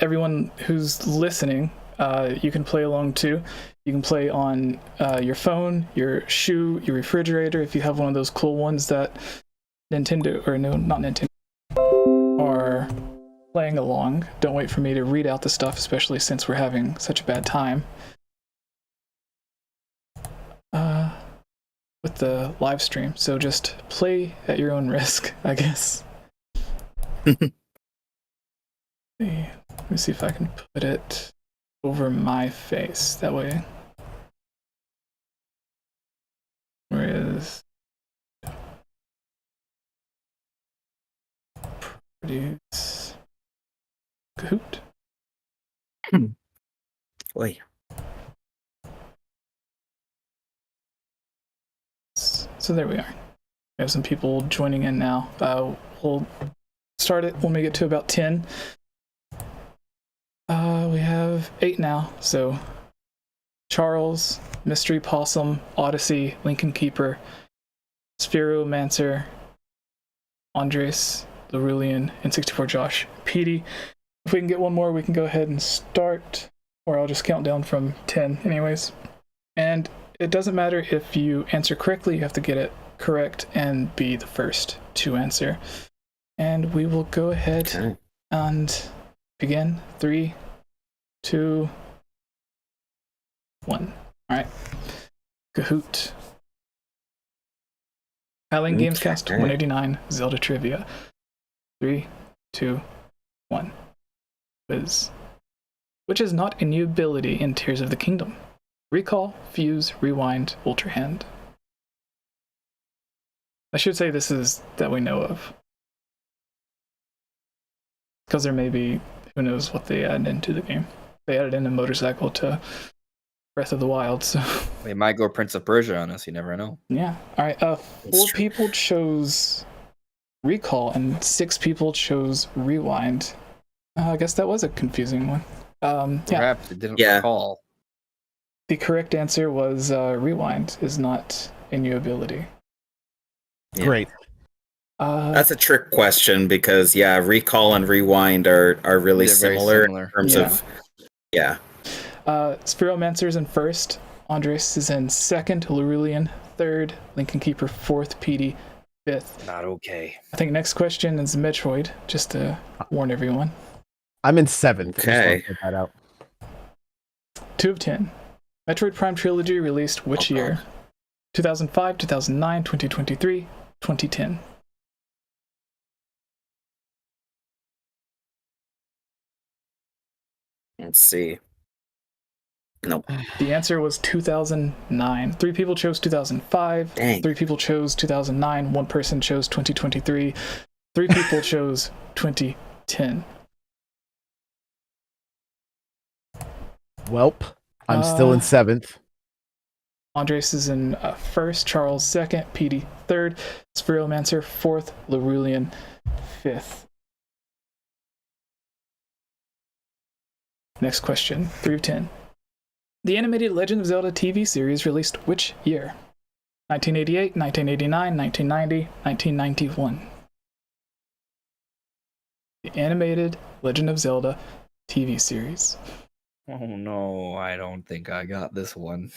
everyone who's listening, you can play along too. You can play on your phone, your shoe, your refrigerator, if you have one of those cool ones that Nintendo, or no, not Nintendo, are playing along. Don't wait for me to read out the stuff, especially since we're having such a bad time with the live stream. So just play at your own risk, I guess. Let me see if I can put it over my face. That way. Where is produce Kahoot? Wait. So there we are. We have some people joining in now. We'll start it when we get to about 10. We have 8 now, so Charles, Mystery Possum, Odyssey, Lincoln Keeper, 𝗙𝗵𝗵𝗀𝗻𝗄𝗃, Andres, Lorulian, and 64 Josh, Petey. If we can get one more, we can go ahead and start, or I'll just count down from 10 anyways. And it doesn't matter if you answer correctly, you have to get it correct and be the first to answer. And we will go ahead and begin. 3, 2, 1. All right. Kahoot. Hylian Gamescast 189 Zelda Trivia. 3, 2, 1. Quiz. Which is not a new ability in Tears of the Kingdom? Recall, Fuse, Rewind, Ultra Hand. I should say this is that we know of. Because there may be, who knows what they add into the game. They added in a motorcycle to Breath of the Wild, so. They might go Prince of Persia on us, you never know. Yeah. Alright, 4 people chose Recall and 6 people chose Rewind. I guess that was a confusing one. Perhaps it didn't recall. The correct answer was Rewind is not a new ability. Yeah. Great. That's a trick question because recall and rewind are really similar in terms of 𝗙𝗵𝗵𝗀𝗻𝗄𝗃's in first, Andres is in second, Lorulian third, Lincoln Keeper fourth, Petey fifth. Not okay. I think next question is Metroid, just to warn everyone. I'm in 7th. Okay. Get that out. 2 of 10. Metroid Prime Trilogy released which year? 2005, 2009, 2023, 2010. Let's see. Nope. The answer was 2009. 3 people chose 2005. Dang. 3 people chose 2009. 1 person chose 2023. 3 people chose 2010. Welp. I'm still in 7th. Andres is in first, Charles second, Petey third, 𝗙𝗵𝗵𝗀𝗃 fourth, Lorulian fifth. Next question, 3 of 10. The animated Legend of Zelda TV series released which year? 1988, 1989, 1990, 1991. The animated Legend of Zelda TV series. Oh no, I don't think I got this one.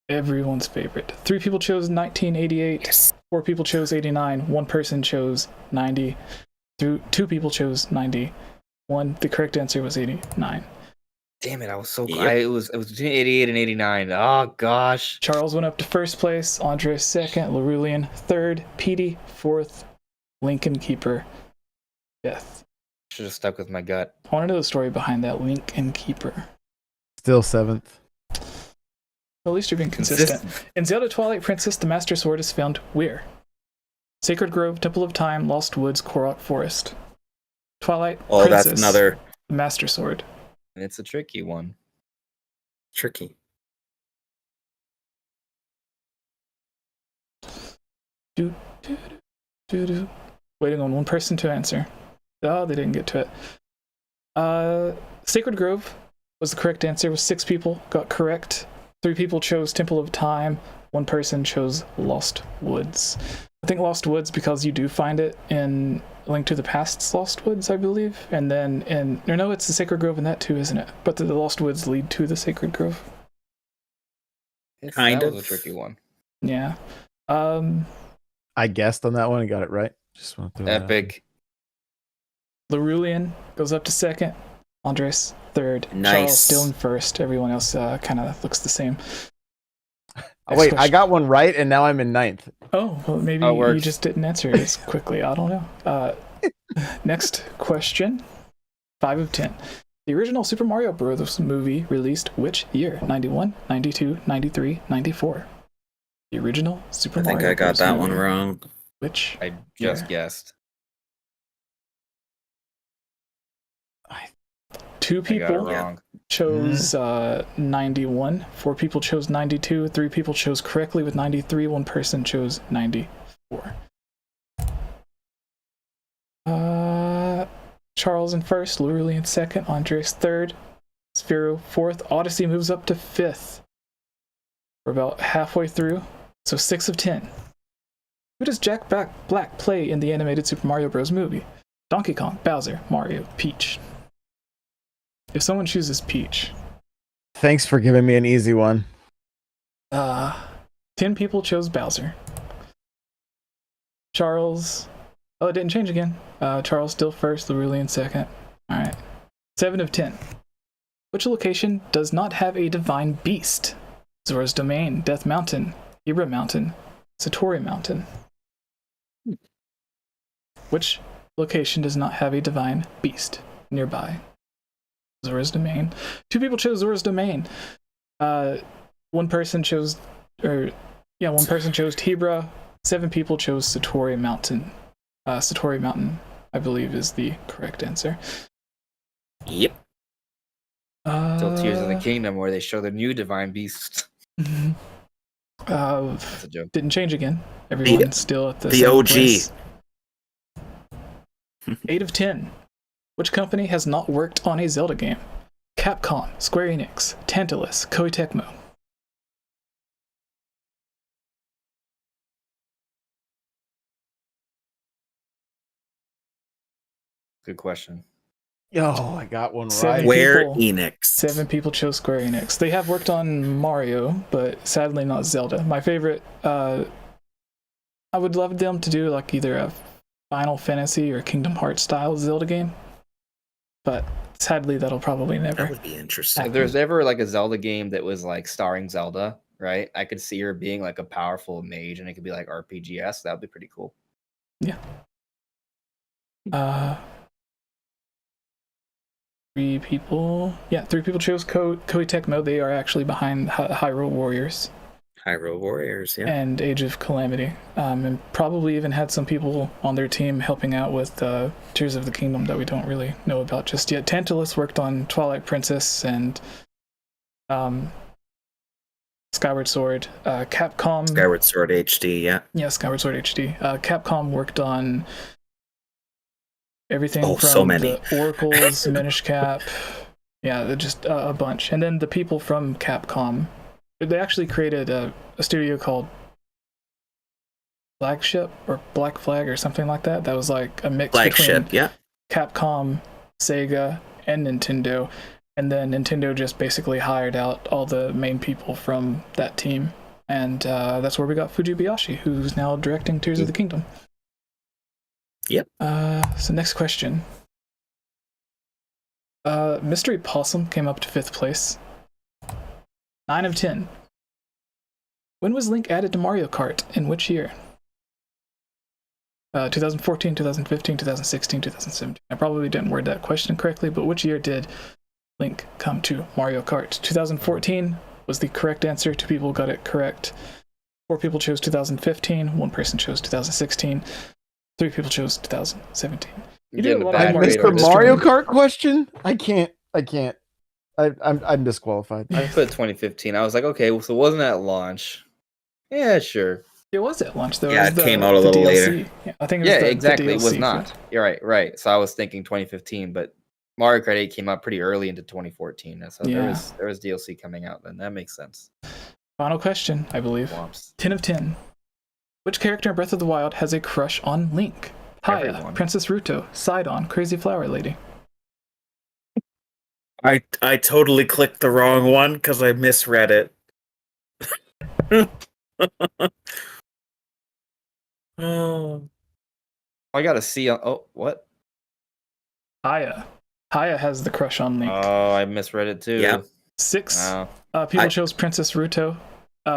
Everyone's favorite. 3 people chose 1988. Yes. 4 people chose 89. 1 person chose 90. 2 people chose 91. The correct answer was 89. Damn it, I was so it was between 88 and 89. Oh gosh. Charles went up to first place, Andres second, Lorulian third, Petey fourth, Lincoln Keeper fifth. Should have stuck with my gut. I want to know the story behind that Lincoln Keeper. Still 7th. Well, at least you're being consistent. In Zelda Twilight Princess, the Master Sword is found where? Sacred Grove, Temple of Time, Lost Woods, Korok Forest. Twilight Princess. That's another Master Sword. And it's a tricky one. tricky. Waiting on 1 person to answer. Oh, they didn't get to it. Sacred Grove was the correct answer, with 6 people got correct. 3 people chose Temple of Time. 1 person chose Lost Woods. I think Lost Woods because you do find it in Link to the Past's Lost Woods, I believe. And then no, it's the Sacred Grove in that too, isn't it? But the Lost Woods lead to the Sacred Grove. That was a tricky one. Yeah. I guessed on that one and got it right. Just want to Epic. Lorulian goes up to second. Andres third. Nice. Charles still in first. Everyone else kind of looks the same. Oh, wait, I got one right and now I'm in 9th. Oh, well, maybe you just didn't answer as quickly. I don't know. Next question. 5 of 10. The original Super Mario Bros. Movie released which year? 91, 92, 93, 94. The original Super Mario Bros. I think I got that movie. one wrong. Which? I just guessed. 2 people chose 91. 4 people chose 92. 3 people chose correctly with 93. 1 person chose 94. Charles in first, Loruli in second, Andres third, Sphero fourth. Odyssey moves up to fifth. We're about halfway through, so 6 of 10. Who does Jack Black play in the animated Super Mario Bros. Movie? Donkey Kong, Bowser, Mario, Peach. If someone chooses Peach. Thanks for giving me an easy one. 10 people chose Bowser. Charles. Oh, it didn't change again. Charles still first, Loruli in second. Alright. 7 of 10. Which location does not have a divine beast? Zora's Domain, Death Mountain, Ibra Mountain, Satori Mountain. Which location does not have a divine beast nearby? Zora's Domain. 2 people chose Zora's Domain. One person chose Hebra. 7 people chose Satori Mountain. Satori Mountain, I believe, is the correct answer. Yep. Still Tears of the Kingdom, where they show the new divine beast. That's a joke. Didn't change again. Everyone's still at the OG. Place. 8 of 10. Which company has not worked on a Zelda game? Capcom, Square Enix, Tantalus, Koei Tecmo. Good question. Oh, I got one right. Square Enix. 7 people chose Square Enix. They have worked on Mario, but sadly not Zelda. My favorite, I would love them to do like either a Final Fantasy or Kingdom Hearts style Zelda game, but sadly that'll probably never. That would be interesting. If there's ever like a Zelda game that was like starring Zelda, right? I could see her being like a powerful mage, and it could be like RPGS. That would be pretty cool. Yeah. 3 people. Yeah, 3 people chose Koei Tecmo. They are actually behind Hyrule Warriors. Hyrule Warriors, yeah. And Age of Calamity. And probably even had some people on their team helping out with Tears of the Kingdom that we don't really know about just yet. Tantalus worked on Twilight Princess and Skyward Sword. Capcom. Skyward Sword HD, yeah. Yeah, Skyward Sword HD. Capcom worked on everything from so many. the Oracles, Minish Cap. Yeah, just a bunch. And then the people from Capcom, they actually created a studio called Flagship or Black Flag or something like that. That was like a mix between Capcom, Sega, and Nintendo. And then Nintendo just basically hired out all the main people from that team. And that's where we got Fujibayashi, who's now directing Tears of the Kingdom. Yep. So next question. Mystery Possum came up to 5th place. 9 of 10. When was Link added to Mario Kart? In which year? 2014, 2015, 2016, 2017. I probably didn't word that question correctly, but which year did Link come to Mario Kart? 2014 was the correct answer. 2 people got it correct. 4 people chose 2015. 1 person chose 2016. 3 people chose 2017. You did a lot I of missed the Mario Kart question? I can't. I'm disqualified. I put 2015. I was like, okay, well, so wasn't at launch. Yeah, sure. It was at launch though. Yeah, it came out a little later. Yeah, I think it was exactly. The it was not. You're right. So I was thinking 2015, but Mario Kart 8 came out pretty early into 2014. So there was DLC coming out then. That makes sense. Final question, I believe. 10 of 10. Which character in Breath of the Wild has a crush on Link? Haya, Princess Ruto, Sidon, Crazy Flower Lady. I totally clicked the wrong one because I misread it. Oh, I gotta see. Oh, what? Haya has the crush on Link. Oh, I misread it too. Yeah. 6 people chose Princess Ruto.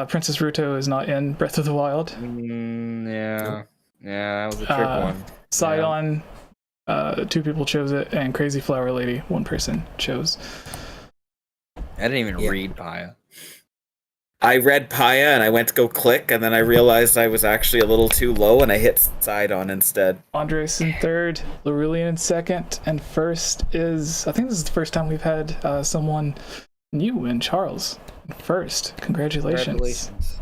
Princess Ruto is not in Breath of the Wild. Yeah, that was a trick one. Sidon, 2 people chose it, and Crazy Flower Lady, 1 person chose. I didn't even read Paya. I read Paya and I went to go click, and then I realized I was actually a little too low, and I hit Sidon instead. Andres in 3rd, Lorullian in 2nd, and 1st is, I think this is the first time we've had someone new in Charles. 1st, congratulations.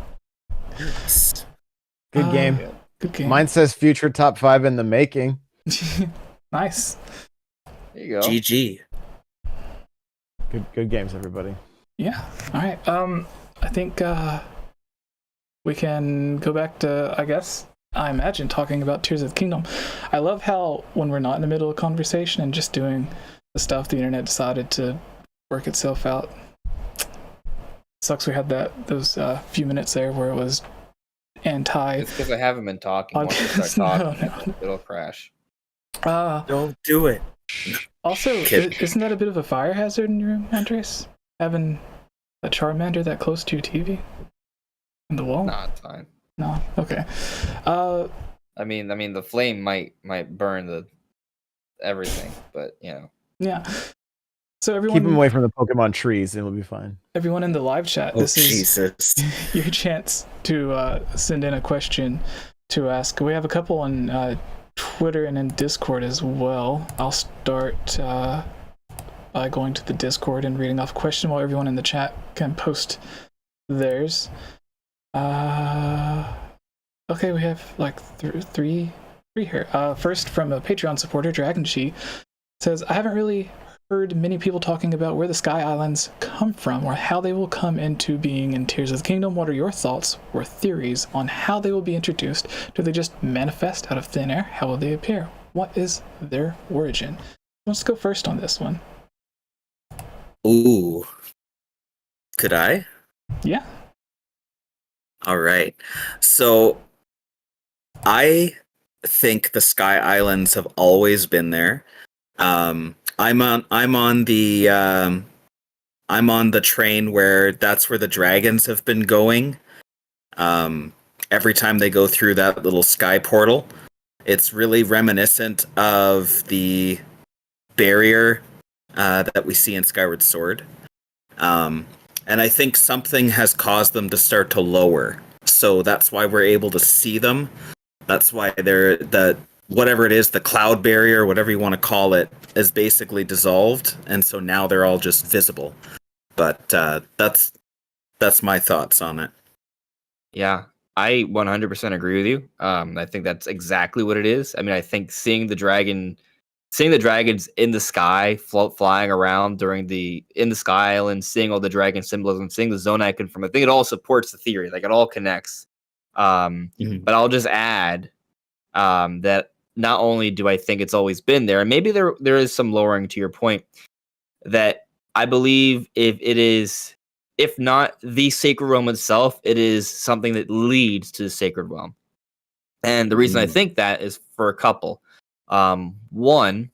Good game. Good game. Mine says future top 5 in the making. Nice. There you go. GG. Good games, everybody. Yeah. All right. I think we can go back to, I imagine, talking about Tears of the Kingdom. I love how when we're not in the middle of a conversation and just doing the stuff, the internet decided to work itself out. Sucks we had those few minutes there where it was anti. It's because I haven't been talking. Once I start talking, No. it'll crash. Don't do it. Also, isn't that a bit of a fire hazard in your room, Andres? Having a Charmander that close to your TV? In the wall? Nah, it's fine. No? Okay. I mean, the flame might burn the everything, but you know. Yeah. So Keep them away from the Pokemon trees, and it'll be fine. Everyone in the live chat, this is your chance to send in a question to ask. We have a couple on Twitter and in Discord as well. I'll start by going to the Discord and reading off a question while everyone in the chat can post theirs. Okay, we have like three here. First, from a Patreon supporter, 𝗏𝗏𝗏𝗏𝗏𝗏 says, I haven't really heard many people talking about where the Sky Islands come from or how they will come into being in Tears of the Kingdom. What are your thoughts or theories on how they will be introduced? Do they just manifest out of thin air? How will they appear? What is their origin? Let's go first on this one. Ooh. Could I? Yeah. All right. So I think the Sky Islands have always been there. I'm on the train where that's where the dragons have been going. Every time they go through that little sky portal, it's really reminiscent of the barrier that we see in Skyward Sword. And I think something has caused them to start to lower. So that's why we're able to see them. That's why they're whatever it is, the cloud barrier, whatever you want to call it, is basically dissolved, and so now they're all just visible. But that's my thoughts on it. Yeah, I 100% agree with you. I think that's exactly what it is. I mean, I think seeing the dragons in the sky, flying around in the Sky Island, seeing all the dragon symbolism, seeing the zone icon from, I think it all supports the theory. Like, it all connects. But I'll just add that not only do I think it's always been there, and maybe there is some lowering to your point, that I believe if not the Sacred Realm itself, it is something that leads to the Sacred Realm. And the reason I think that is for a couple. One,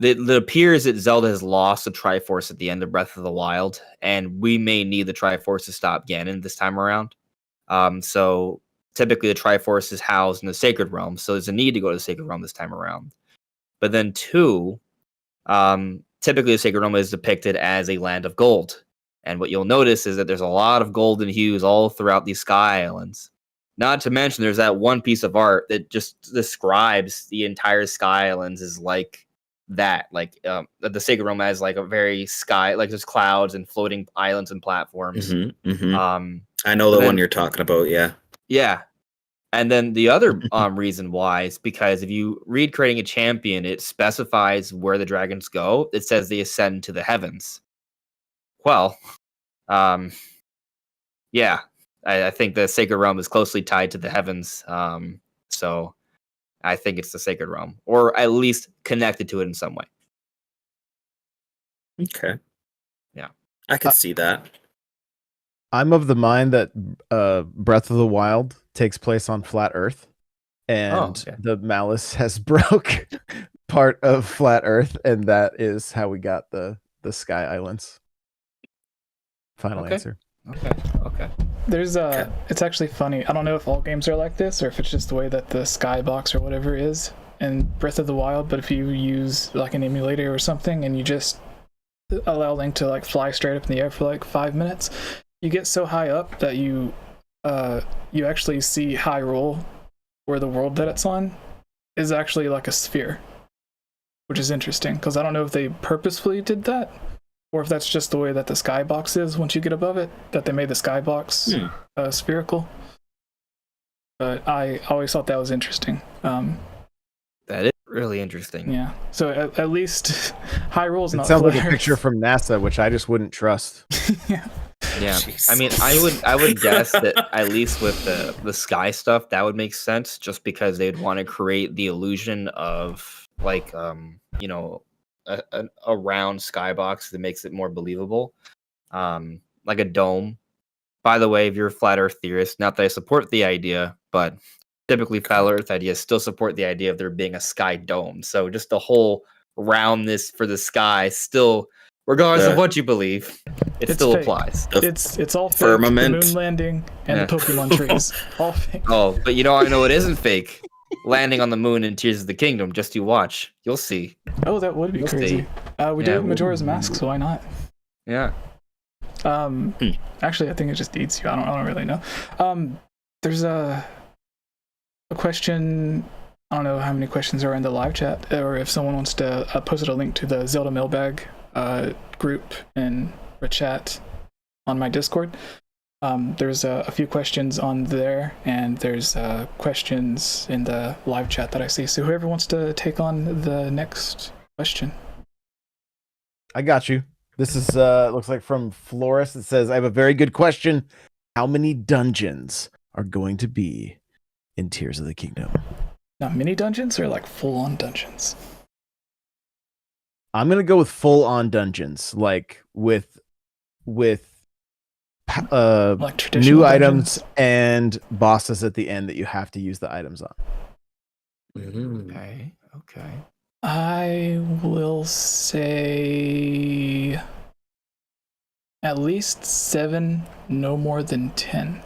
it appears that Zelda has lost the Triforce at the end of Breath of the Wild, and we may need the Triforce to stop Ganon this time around. So typically the Triforce is housed in the Sacred Realm, so there's a need to go to the Sacred Realm this time around. But then two, typically the Sacred Realm is depicted as a land of gold. And what you'll notice is that there's a lot of golden hues all throughout these Sky Islands. Not to mention there's that one piece of art that just describes the entire Sky Islands as like that. Like the Sacred Realm as like a very sky, like there's clouds and floating islands and platforms. I know the one you're talking about, yeah. Yeah. And then the other reason why is because if you read Creating a Champion, it specifies where the dragons go. It says they ascend to the heavens. Well, yeah, I think the Sacred Realm is closely tied to the heavens. So I think it's the Sacred Realm, or at least connected to it in some way. Okay. Yeah. I could see that. I'm of the mind that Breath of the Wild takes place on flat Earth, and the Malice has broke part of flat Earth, and that is how we got the Sky Islands. Final answer. Okay. There's it's actually funny. I don't know if all games are like this or if it's just the way that the skybox or whatever is in Breath of the Wild, but if you use like an emulator or something and you just allow Link to like fly straight up in the air for like 5 minutes, you get so high up that you actually see Hyrule, where the world that it's on is actually like a sphere, which is interesting because I don't know if they purposefully did that or if that's just the way that the skybox is once you get above it, that they made the skybox spherical. But I always thought that was interesting. That is really interesting. Yeah. So at least Hyrule's not. It sounds like a flat picture Earth. from NASA, which I just wouldn't trust. Yeah. Yeah, Jeez. I mean, I would guess that at least with the sky stuff, that would make sense, just because they'd want to create the illusion of like you know, a round skybox that makes it more believable, like a dome. By the way, if you're a flat Earth theorist, not that I support the idea, but typically flat Earth ideas still support the idea of there being a sky dome. So just the whole roundness for the sky still, regardless of what you believe, it It's still fake. applies. It's all fake. Firmament. The moon landing and Yeah. the Pokemon trees. All fake. Oh, but I know it isn't fake. Landing on the moon in Tears of the Kingdom. Just you watch. You'll see. Oh, that would be We'll crazy. see. We Yeah. did have Majora's Mask, so why not? Yeah. Actually, I think it just eats you. I don't really know. There's a question. I don't know how many questions are in the live chat, or if someone wants to post a link to the Zelda mailbag group in the chat on my Discord. There's a few questions on there, and there's questions in the live chat that I see. So whoever wants to take on the next question. I got you. This is looks like from Flores. It says, I have a very good question. How many dungeons are going to be in Tears of the Kingdom? Now, mini dungeons or like full-on dungeons? I'm gonna go with full-on dungeons, like with Like traditional new dungeons? items and bosses at the end that you have to use the items on. Okay. Okay. I will say at least 7, no more than 10.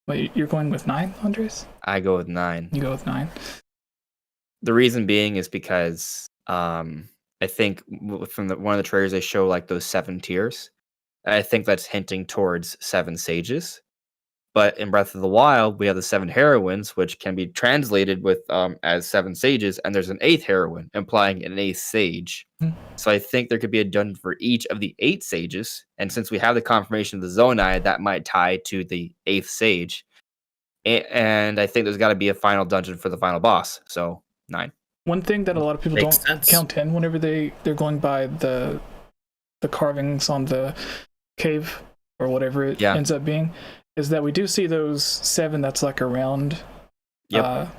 Wait, you're going with 9, Andres? I go with 9. You go with 9. The reason being is because I think from one of the trailers they show like those 7 tiers. I think that's hinting towards 7 sages. But in Breath of the Wild, we have the 7 heroines, which can be translated with as 7 sages, and there's an 8th heroine, implying an 8th sage. So I think there could be a dungeon for each of the 8 sages, and since we have the confirmation of the Zonai, that might tie to the 8th sage. And I think there's got to be a final dungeon for the final boss. So 9. One thing that a lot of people Makes don't sense. count in whenever they're going by the carvings on the cave or whatever it ends up being is that we do see those 7 that's like around the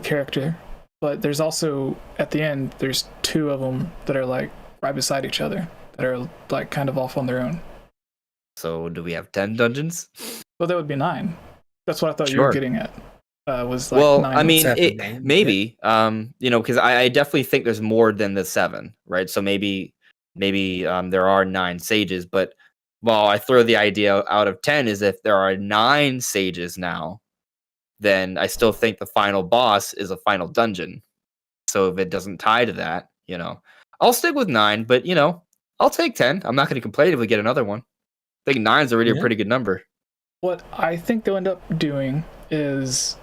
character, but there's also at the end there's 2 of them that are like right beside each other that are like kind of off on their own. So do we have 10 dungeons? Well, that would be 9. That's what I thought you Sure. were getting at. Was like Well, 9. I mean, Seven. maybe, because I definitely think there's more than the 7, right? So maybe there are 9 sages, but well, I throw the idea out of 10 is if there are 9 sages now, then I still think the final boss is a final dungeon. So if it doesn't tie to that, I'll stick with 9, but I'll take 10. I'm not going to complain if we get another one. I think 9 is already a pretty good number. What I think they'll end up doing is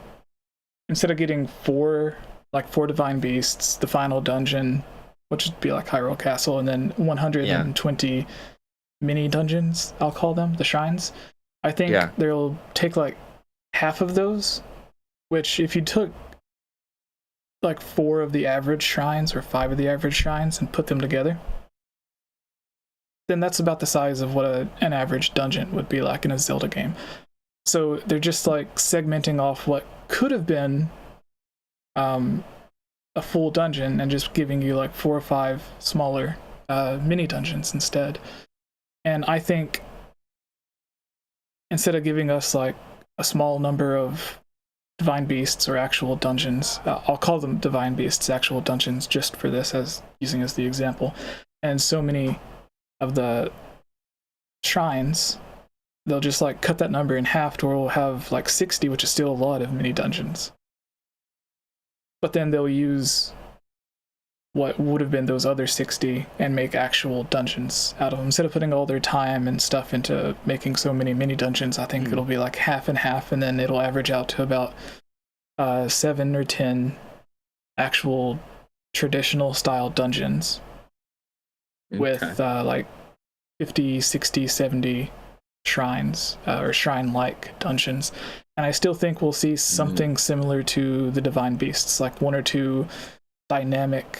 instead of getting 4 divine beasts, the final dungeon, which would be like Hyrule Castle, and then 120 mini dungeons, I'll call them, the shrines. I think they'll take like half of those, which if you took like 4 of the average shrines or 5 of the average shrines and put them together, then that's about the size of what an average dungeon would be like in a Zelda game. So they're just like segmenting off what could have been a full dungeon and just giving you like 4 or 5 smaller mini dungeons instead. And I think instead of giving us like a small number of divine beasts or actual dungeons, I'll call them divine beasts, actual dungeons, just for this as the example, and so many of the shrines, they'll just like cut that number in half to where we'll have like 60, which is still a lot of mini dungeons. But then they'll use what would have been those other 60 and make actual dungeons out of them. Instead of putting all their time and stuff into making so many mini dungeons, I think it'll be like half and half, and then it'll average out to about 7 or 10 actual traditional style dungeons with like 50, 60, 70 shrines or shrine-like dungeons. And I still think we'll see something similar to the Divine Beasts, like 1 or 2 dynamic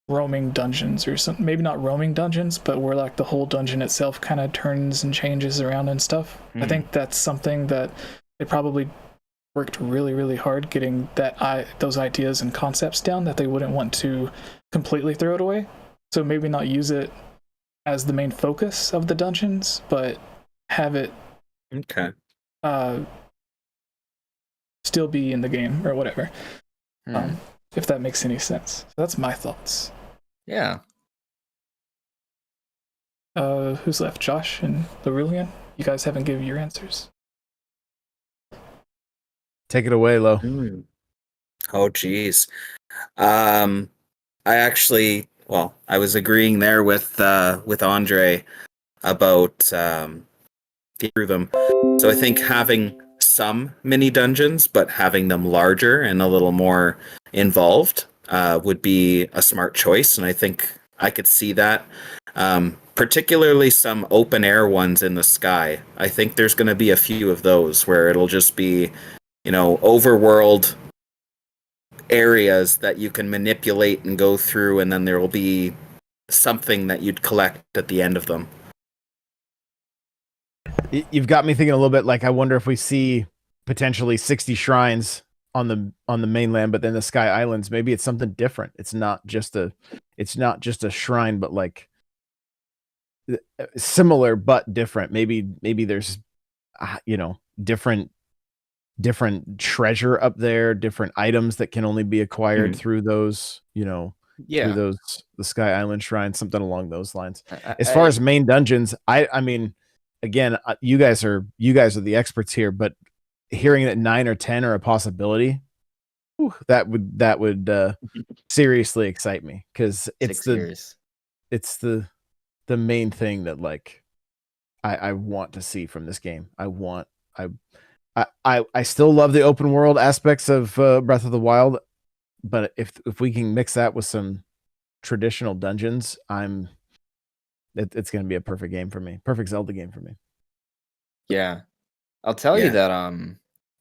roaming dungeons, or something. Maybe not roaming dungeons, but where like the whole dungeon itself kind of turns and changes around and stuff. I think that's something that they probably worked really, really hard getting those ideas and concepts down, that they wouldn't want to completely throw it away. So maybe not use it as the main focus of the dungeons, but have it still be in the game or whatever. If that makes any sense. So that's my thoughts. Yeah. Who's left? Josh and Lorulian? You guys haven't given your answers. Take it away, Lo. Oh, geez. I actually, well, I was agreeing there with Andre about through them. So I think having some mini dungeons, but having them larger and a little more involved would be a smart choice. And I think I could see that. Particularly some open air ones in the sky. I think there's going to be a few of those where it'll just be, overworld areas that you can manipulate and go through, and then there will be something that you'd collect at the end of them. You've got me thinking a little bit like, I wonder if we see potentially 60 shrines on the mainland, but then the Sky Islands, maybe it's something different. It's not just a shrine, but like similar but different. Maybe there's different treasure up there, different items that can only be acquired through those, through the Sky Island shrines, something along those lines. As far as main dungeons, I mean, again, you guys are the experts here, but hearing that 9 or 10 are a possibility, that would seriously excite me, because it's the main thing that like I want to see from this game. I still love the open world aspects of Breath of the Wild, but if we can mix that with some traditional dungeons, it's going to be a perfect game for me. Perfect Zelda game for me. Yeah. I'll tell you that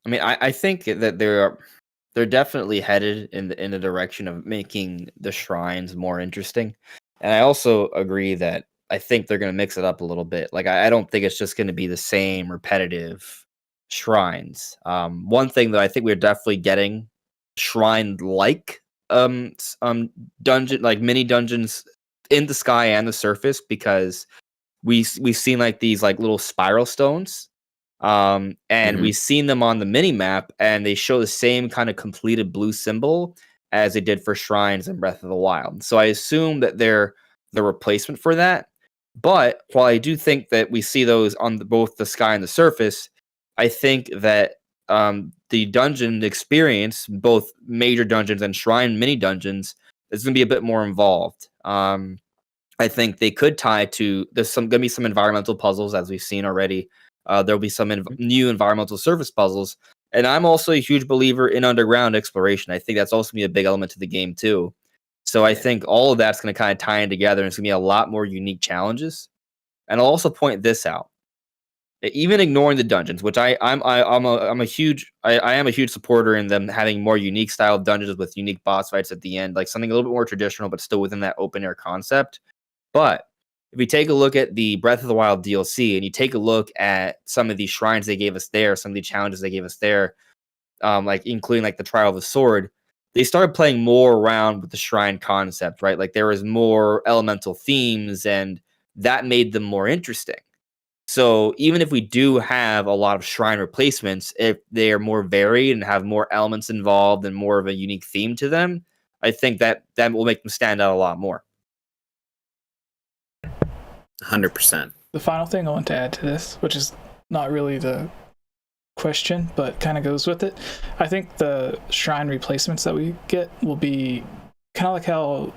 I think that they're definitely headed in the direction of making the shrines more interesting. And I also agree that I think they're going to mix it up a little bit. Like I don't think it's just going to be the same repetitive shrines. One thing that I think we're definitely getting shrine like dungeon, like mini dungeons in the sky and the surface, because we've seen like these like little spiral stones, and we've seen them on the mini map, and they show the same kind of completed blue symbol as they did for shrines in Breath of the Wild. So I assume that they're the replacement for that. But while I do think that we see those on both the sky and the surface, I think that the dungeon experience, both major dungeons and shrine mini dungeons, is going to be a bit more involved. I think they could tie to, there's going to be some environmental puzzles, as we've seen already. There'll be some new environmental surface puzzles. And I'm also a huge believer in underground exploration. I think that's also going to be a big element to the game too. So I think all of that's going to kind of tie in together, and it's going to be a lot more unique challenges. And I'll also point this out. Even ignoring the dungeons, which I am a huge supporter in them having more unique style dungeons with unique boss fights at the end, like something a little bit more traditional, but still within that open air concept. But if we take a look at the Breath of the Wild DLC, and you take a look at some of the shrines they gave us there, some of the challenges they gave us there, like including like the Trial of the Sword, they started playing more around with the shrine concept, right? Like there was more elemental themes, and that made them more interesting. So even if we do have a lot of shrine replacements, if they are more varied and have more elements involved and more of a unique theme to them, I think that will make them stand out a lot more. 100%. The final thing I want to add to this, which is not really the question, but kind of goes with it. I think the shrine replacements that we get will be kind of like how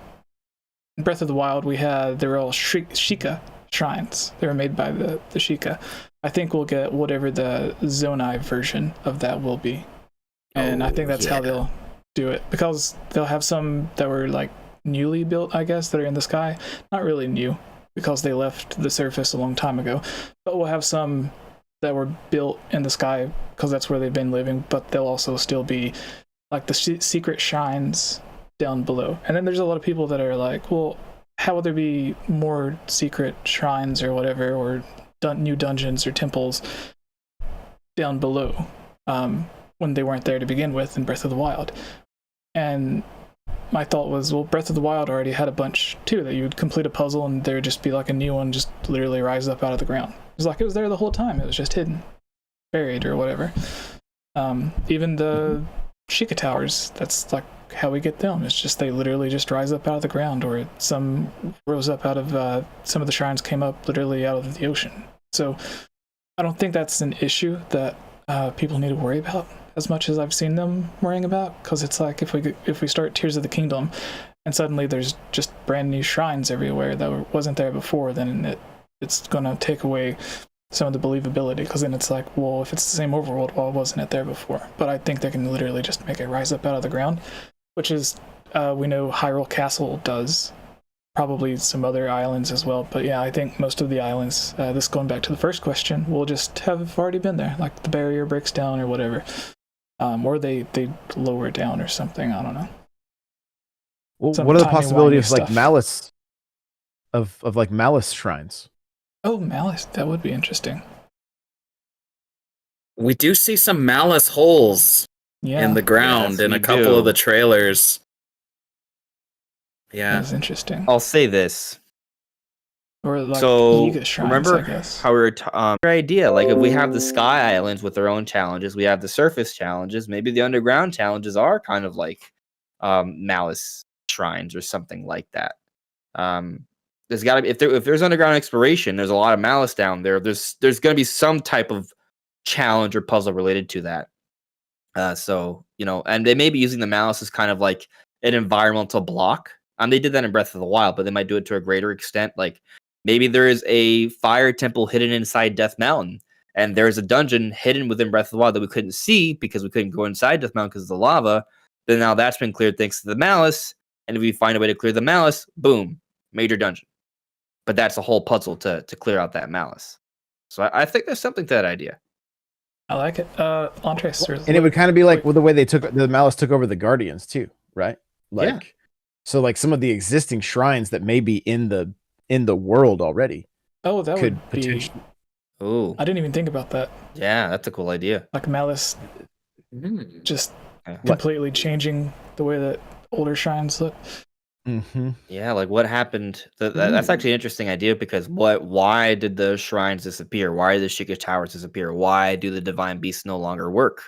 in Breath of the Wild they were all Sheikah shrines. They were made by the Sheikah. I think we'll get whatever the ZOEY version of that will be. And I think that's how they'll do it, because they'll have some that were like newly built, I guess, that are in the sky. Not really new, because they left the surface a long time ago. But we'll have some that were built in the sky because that's where they've been living, but they'll also still be like the secret shrines down below. And then there's a lot of people that are like, well, how would there be more secret shrines or whatever, or new dungeons or temples down below when they weren't there to begin with in Breath of the Wild? And my thought was, well, Breath of the Wild already had a bunch too, that you would complete a puzzle and there would just be like a new one just literally rise up out of the ground. It was like it was there the whole time. It was just hidden, buried or whatever. Even the Sheikah Towers, that's like how we get them. It's just they literally just rise up out of the ground, or some rose up out of some of the shrines came up literally out of the ocean. So I don't think that's an issue that people need to worry about as much as I've seen them worrying about, because it's like if we start Tears of the Kingdom and suddenly there's just brand new shrines everywhere that wasn't there before, then it's gonna take away some of the believability, because then it's like, well, if it's the same overworld, why wasn't it there before? But I think they can literally just make it rise up out of the ground, which is we know Hyrule Castle does, probably some other islands as well. But yeah, I think most of the islands, this going back to the first question, will just have already been there, like the barrier breaks down or whatever, or they lower it down or something. I don't know. Well, Some what are the tiny possibilities whiny like stuff. malice of like malice shrines? Oh, malice, that would be interesting. We do see some malice holes Yeah, in the ground Yes, in we a couple do. of the trailers. Yeah. that's interesting. I'll say this. Or like So Yiga shrines, remember I guess. how we were your idea, like if we have the sky islands with their own challenges, we have the surface challenges, maybe the underground challenges are kind of like malice shrines or something like that. There's got to be, if there's underground exploration, there's a lot of malice down there. There's going to be some type of challenge or puzzle related to that. So, you know, and they may be using the malice as kind of like an environmental block. They did that in Breath of the Wild, but they might do it to a greater extent. Like maybe there is a fire temple hidden inside Death Mountain, and there's a dungeon hidden within Breath of the Wild that we couldn't see because we couldn't go inside Death Mountain because of the lava. But now that's been cleared thanks to the malice. And if we find a way to clear the malice, boom, major dungeon. But that's a whole puzzle to clear out that malice. So I think there's something to that idea. I like it. Andres, And it would kind of be like with the way the malice took over the Guardians too, right? Like, Yeah. So like some of the existing shrines that may be in the world already. oh, that could would be. potentially- Oh, I didn't even think about that. yeah, that's a cool idea. Like malice just Yeah. completely changing the way that older shrines look. Mm-hmm. Yeah, like what happened? That's actually an interesting idea because why did the shrines disappear? Why did the Sheikah Towers disappear? Why do the divine beasts no longer work?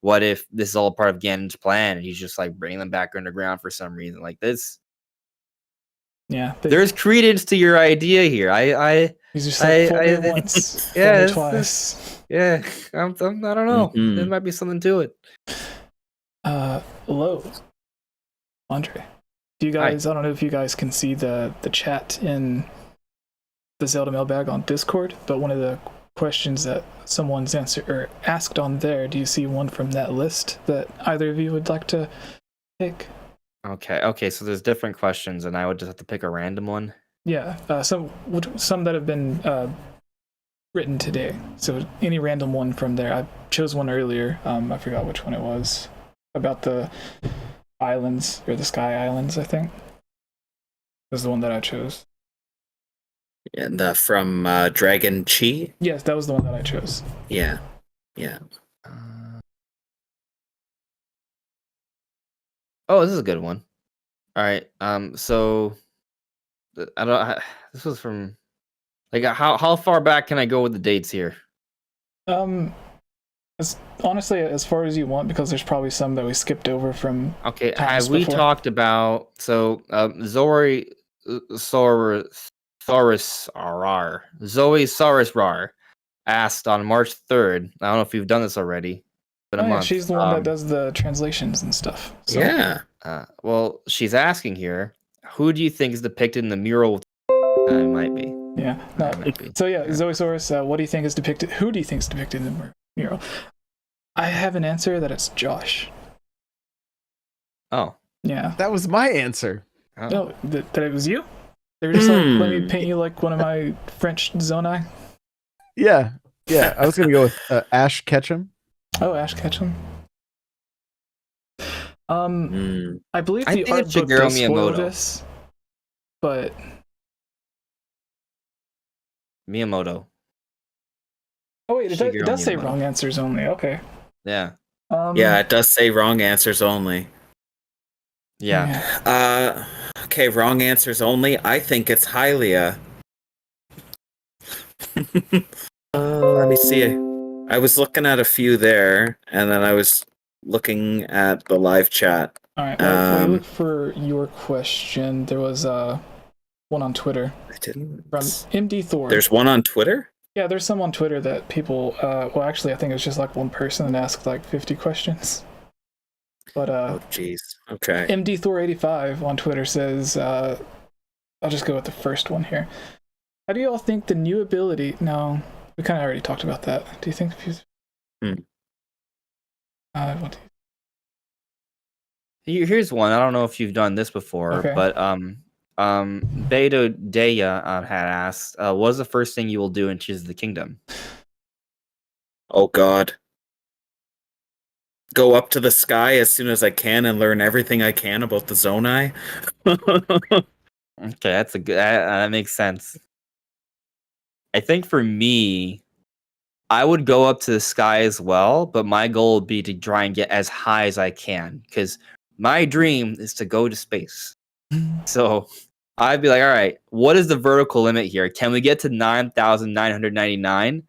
What if this is all part of Ganon's plan and he's just like bringing them back underground for some reason? Like this, Yeah, there's credence to your idea here. he's just like, fool me I- once, yeah, fool me it's- twice. Yeah, I don't know. Mhm. There might be something to it. Hello, Andre. Do you guys? I don't know if you guys can see the chat in the Zelda mailbag on Discord, but one of the questions that someone's asked on there, do you see one from that list that either of you would like to pick? Okay. So there's different questions, and I would just have to pick a random one. Yeah, some that have been written today. So any random one from there. I chose one earlier. I forgot which one it was, about the islands, or the sky islands, I think was the one that I chose. And from Dragon Chi. Yes, that was the one that I chose. Yeah. Oh, this is a good one. All right. So I don't. This was from like how far back can I go with the dates here? Honestly, as far as you want, because there's probably some that we skipped over from. Okay. times Have we before. talked about Zoey Saurus Rar asked on March 3rd. I don't know if you've done this already. It's been a month. She's the one that does the translations and stuff. So. Yeah. Well, she's asking here, who do you think is depicted in the mural? It might be. Yeah. No. It might be. So yeah, Zoe Saurus, what do you think is depicted? Who do you think is depicted in the mural? I have an answer that it's Josh. Oh. Yeah. That was my answer. Oh. No, that it was you? They were just like, let me paint you like one of my French Zonai. Yeah. I was gonna go with Ash Ketchum. Oh, Ash Ketchum. I believe I the think art it's book does Shigeru spoil Miyamoto. this, but Miyamoto. oh wait, it Shigeru does say Miyamoto. wrong answers only. Okay. Yeah. Yeah, it does say wrong answers only. Yeah. Okay, wrong answers only. I think it's Hylia. Let me see. I was looking at a few there, and then I was looking at the live chat. All right. While you look for your question, there was one on Twitter I didn't. from MD Thor. There's one on Twitter? Yeah, there's some on Twitter that people. Well, actually, I think it was just like one person that asked like 50 questions. But Oh, jeez. Okay. MD Thor 85 on Twitter says, I'll just go with the first one here. How do you all think the new ability? No, we kind of already talked about that. Do you think? What do you... Here's one. I don't know if you've done this before, Okay. but Beto Deya had asked, what was the first thing you will do in Tears of the Kingdom? Oh, God. Go up to the sky as soon as I can and learn everything I can about the Zonai. Okay, that's a good. That makes sense. I think for me, I would go up to the sky as well, but my goal would be to try and get as high as I can, because my dream is to go to space. So I'd be like, all right, what is the vertical limit here? Can we get to 9,999,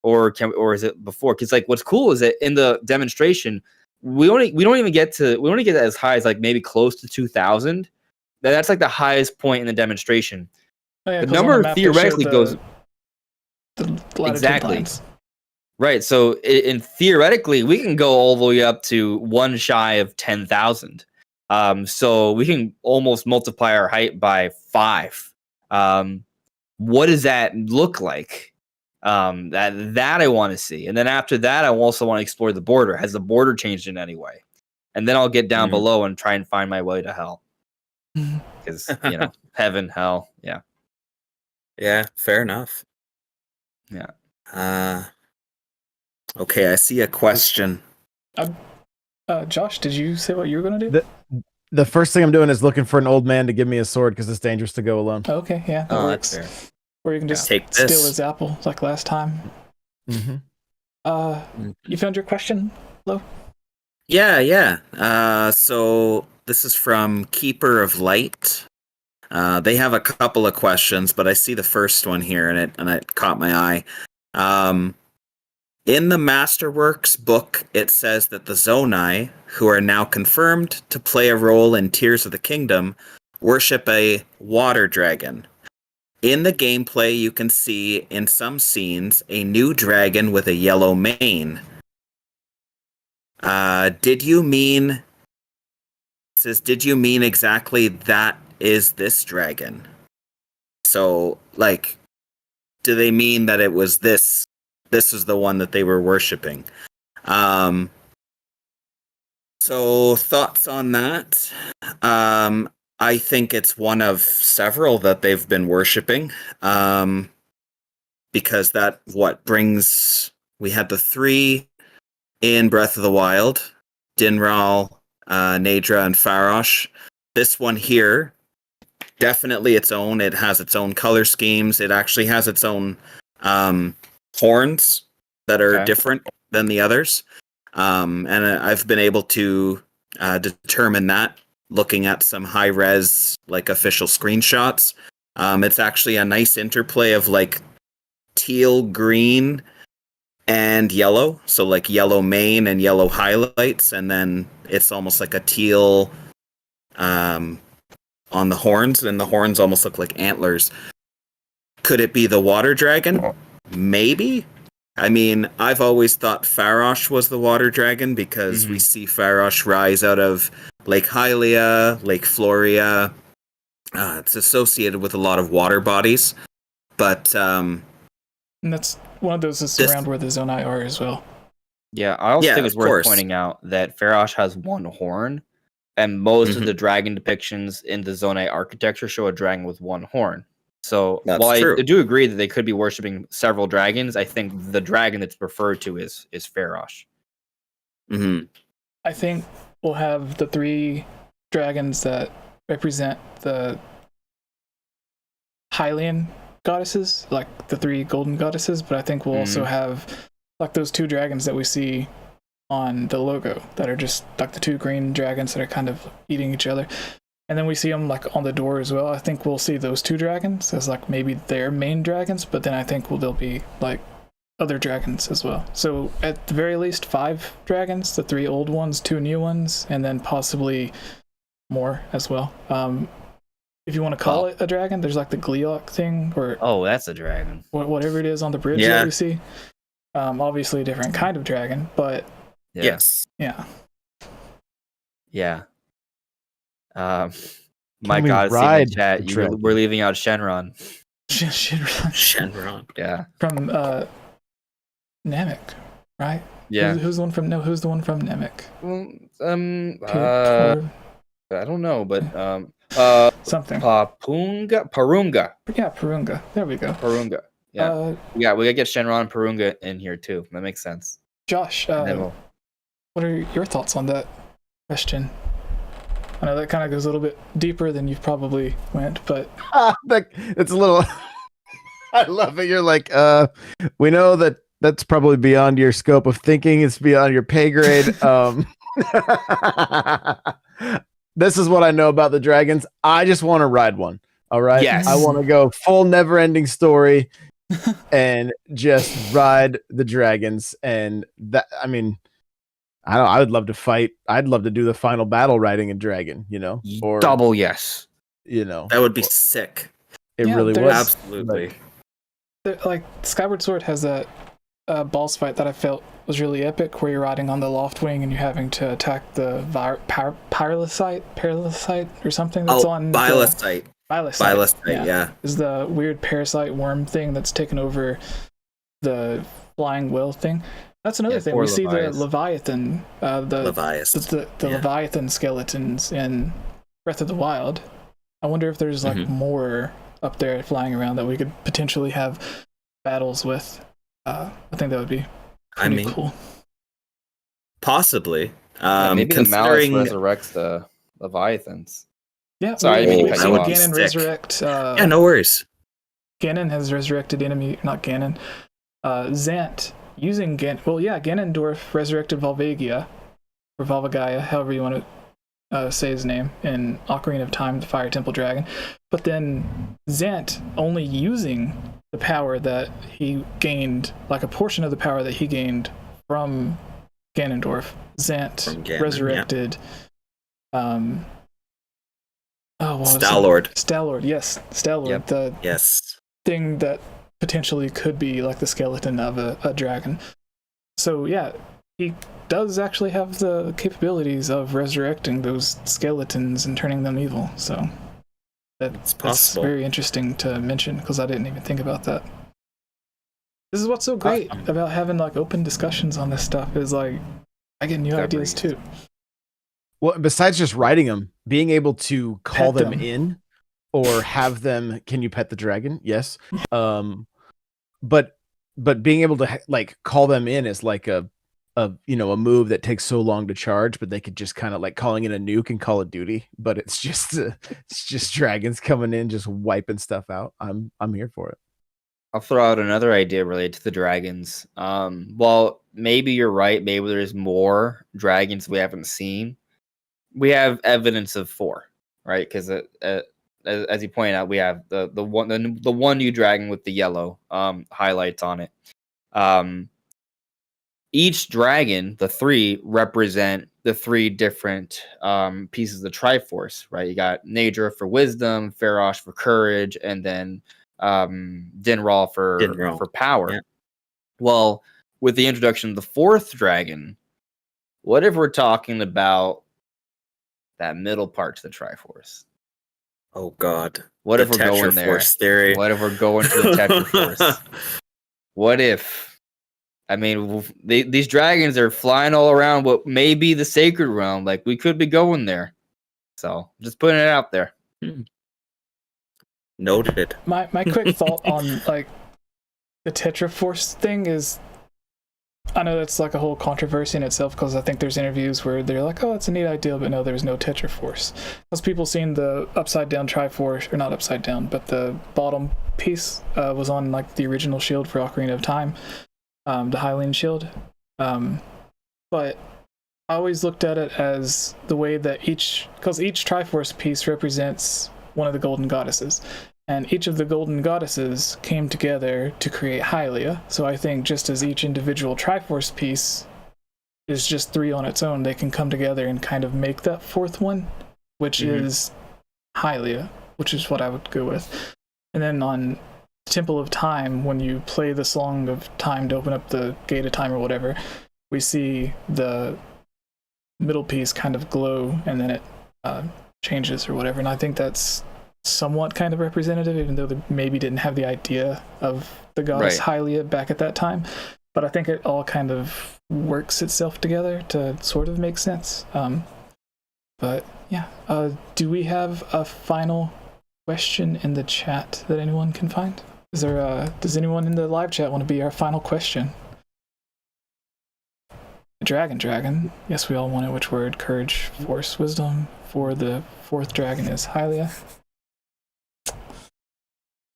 or is it before? Because like, what's cool is that in the demonstration, we don't even get as high as like maybe close to 2,000. That's like the highest point in the demonstration. Oh, yeah, The 'cause on number map they theoretically showed goes the latitude exactly. lines. Right. So in theoretically, we can go all the way up to one shy of 10,000. So we can almost multiply our height by 5. What does that look like? That I want to see. And then after that, I also want to explore the border. Has the border changed in any way? And then I'll get down below and try and find my way to hell. Because, heaven, hell. Yeah. Yeah, fair enough. Yeah. Okay, I see a question. Josh, did you say what you were going to do? The first thing I'm doing is looking for an old man to give me a sword because it's dangerous to go alone. Okay, yeah, that works. That's fair. Or you can just Take steal this. his apple like last time. Mm-hmm. You found your question, Lo? Yeah. So this is from Keeper of Light. They have a couple of questions, but I see the first one here, and it caught my eye. In the Masterworks book, it says that the Zonai, who are now confirmed to play a role in Tears of the Kingdom, worship a water dragon. In the gameplay, you can see in some scenes a new dragon with a yellow mane. Did you mean exactly that is this dragon? So, like, do they mean that it was this is the one that they were worshipping? So thoughts on that? I think it's one of several that they've been worshipping. Because that we had the 3 in Breath of the Wild, Dinral, Naydra, and Farosh. This one here, definitely its own. It has its own color schemes. It actually has its own horns that are different than the others. And I've been able to determine that looking at some high-res, like, official screenshots. It's actually a nice interplay of, like, teal, green, and yellow. So, like, yellow mane and yellow highlights, and then it's almost like a teal on the horns, and the horns almost look like antlers. Could it be the water dragon? Maybe. I mean, I've always thought Farosh was the water dragon because we see Farosh rise out of Lake Hylia, Lake Floria. It's associated with a lot of water bodies, but And that's one of those that's around where the Zonai are as well. Yeah, I also think it's of worth course. pointing out that Farosh has one horn, and most of the dragon depictions in the Zonai architecture show a dragon with one horn. So while I do agree that they could be worshiping several dragons, I think the dragon that's referred to is 𝗏𝗏. I think we'll have the 3 dragons that represent the Hylian goddesses, like the 3 golden goddesses, but I think we'll also have like those 2 dragons that we see on the logo that are just like the 2 green dragons that are kind of eating each other. And then we see them like on the door as well. I think we'll see those 2 dragons as like maybe their main dragons, but then I think there'll be like other dragons as well. So at the very least 5 dragons, the 3 old ones, 2 new ones, and then possibly more as well. If you want to call it a dragon, there's like the 𝗙𝗏𝗃 thing, or that's a dragon. Whatever it is on the bridge that we see. Obviously a different kind of dragon, but yes. Yeah. My God, in chat, we're leaving out Shenron. Shenron. Yeah. From Namek, right? Yeah. Who's the one from Namek? Well, I don't know, but something. Parunga. Yeah, Parunga. There we go. Parunga. Yeah. We gotta get Shenron and Parunga in here too. That makes sense. Josh, what are your thoughts on that question? I know that kind of goes a little bit deeper than you probably went, but it's a little. I love it. You're like, we know that's probably beyond your scope of thinking. It's beyond your pay grade. This is what I know about the dragons. I just want to ride one. All right. Yes. I want to go full never-ending story and just ride the dragons. And that, I mean, I would love to fight. I'd love to do the final battle riding a dragon, or double yes. That would be sick. It really would. Absolutely. Like Skyward Sword has that boss fight that I felt was really epic, where you're riding on the loft wing and you're having to attack the parasite or something that's on 𝗏𝗏. 𝗏𝗏, yeah. Is the weird parasite worm thing that's taken over the flying whale thing. That's another thing. We see the Leviathan, the Leviathan skeletons in Breath of the Wild. I wonder if there's like more up there flying around that we could potentially have battles with. I think that would be pretty cool. Possibly. Maybe the Malice resurrects the Leviathans. Yeah, sorry, Ganon resurrect. Yeah, no worries. Ganon has resurrected not Ganon. Zant using Ganondorf resurrected 𝗏𝗏𝗃, or 𝗏𝗏𝗃𝐽, however you want to say his name, in Ocarina of Time, the Fire Temple Dragon. But then Zant only using the power that he gained, like a portion of the power that he gained from Ganondorf. Zant resurrected. Stalord, yes. Stalord, yep. The thing that potentially could be like the skeleton of a dragon. So yeah, he does actually have the capabilities of resurrecting those skeletons and turning them evil. So that's very interesting to mention, because I didn't even think about that. This is what's so great about having like open discussions on this stuff, is like I get new ideas too. Well, besides just writing them, being able to call them in or have them, can you pet the dragon? Yes. But being able to like call them in is like a move that takes so long to charge, but they could just kind of like calling in a nuke in Call of Duty, but it's just dragons coming in, just wiping stuff out. I'm here for it. I'll throw out another idea related to the dragons. Well, maybe you're right. Maybe there's more dragons we haven't seen. We have evidence of 4, right? Because as you pointed out, we have the one new dragon with the yellow highlights on it. Each dragon, the 3, represent the 3 different pieces of the Triforce, right? You got Najdra for wisdom, 𝗏𝗏 for courage, and then Dinral for power. Yeah. Well, with the introduction of the 4th dragon, what if we're talking about that middle part to the Triforce? Oh God! What if we're going there? Force theory. What if we're going to the Tetra Force? What if? I mean, these dragons are flying all around what may be the sacred realm. Like, we could be going there. So just putting it out there. Noted. My quick thought on like the Tetra Force thing is, I know that's like a whole controversy in itself, because I think there's interviews where they're like, oh, it's a neat idea, but no, there's no Tetra Force. Because people seen the upside down Triforce, or not upside down, but the bottom piece was on like the original shield for Ocarina of Time, the Hylian shield. But I always looked at it as the way that because each Triforce piece represents one of the golden goddesses, and each of the golden goddesses came together to create Hylia. So I think just as each individual Triforce piece is just 3 on its own, they can come together and kind of make that 4th one, which is Hylia, which is what I would go with. And then on Temple of Time, when you play the Song of Time to open up the Gate of Time or whatever, we see the middle piece kind of glow, and then it changes or whatever. And I think that's somewhat kind of representative, even though they maybe didn't have the idea of the goddess Hylia back at that time. But I think it all kind of works itself together to sort of make sense. But yeah, do we have a final question in the chat that anyone can find? Does anyone in the live chat want to be our final question? Dragon. Yes, we all want it. Which word? Courage, force, wisdom. For the 4th dragon is Hylia.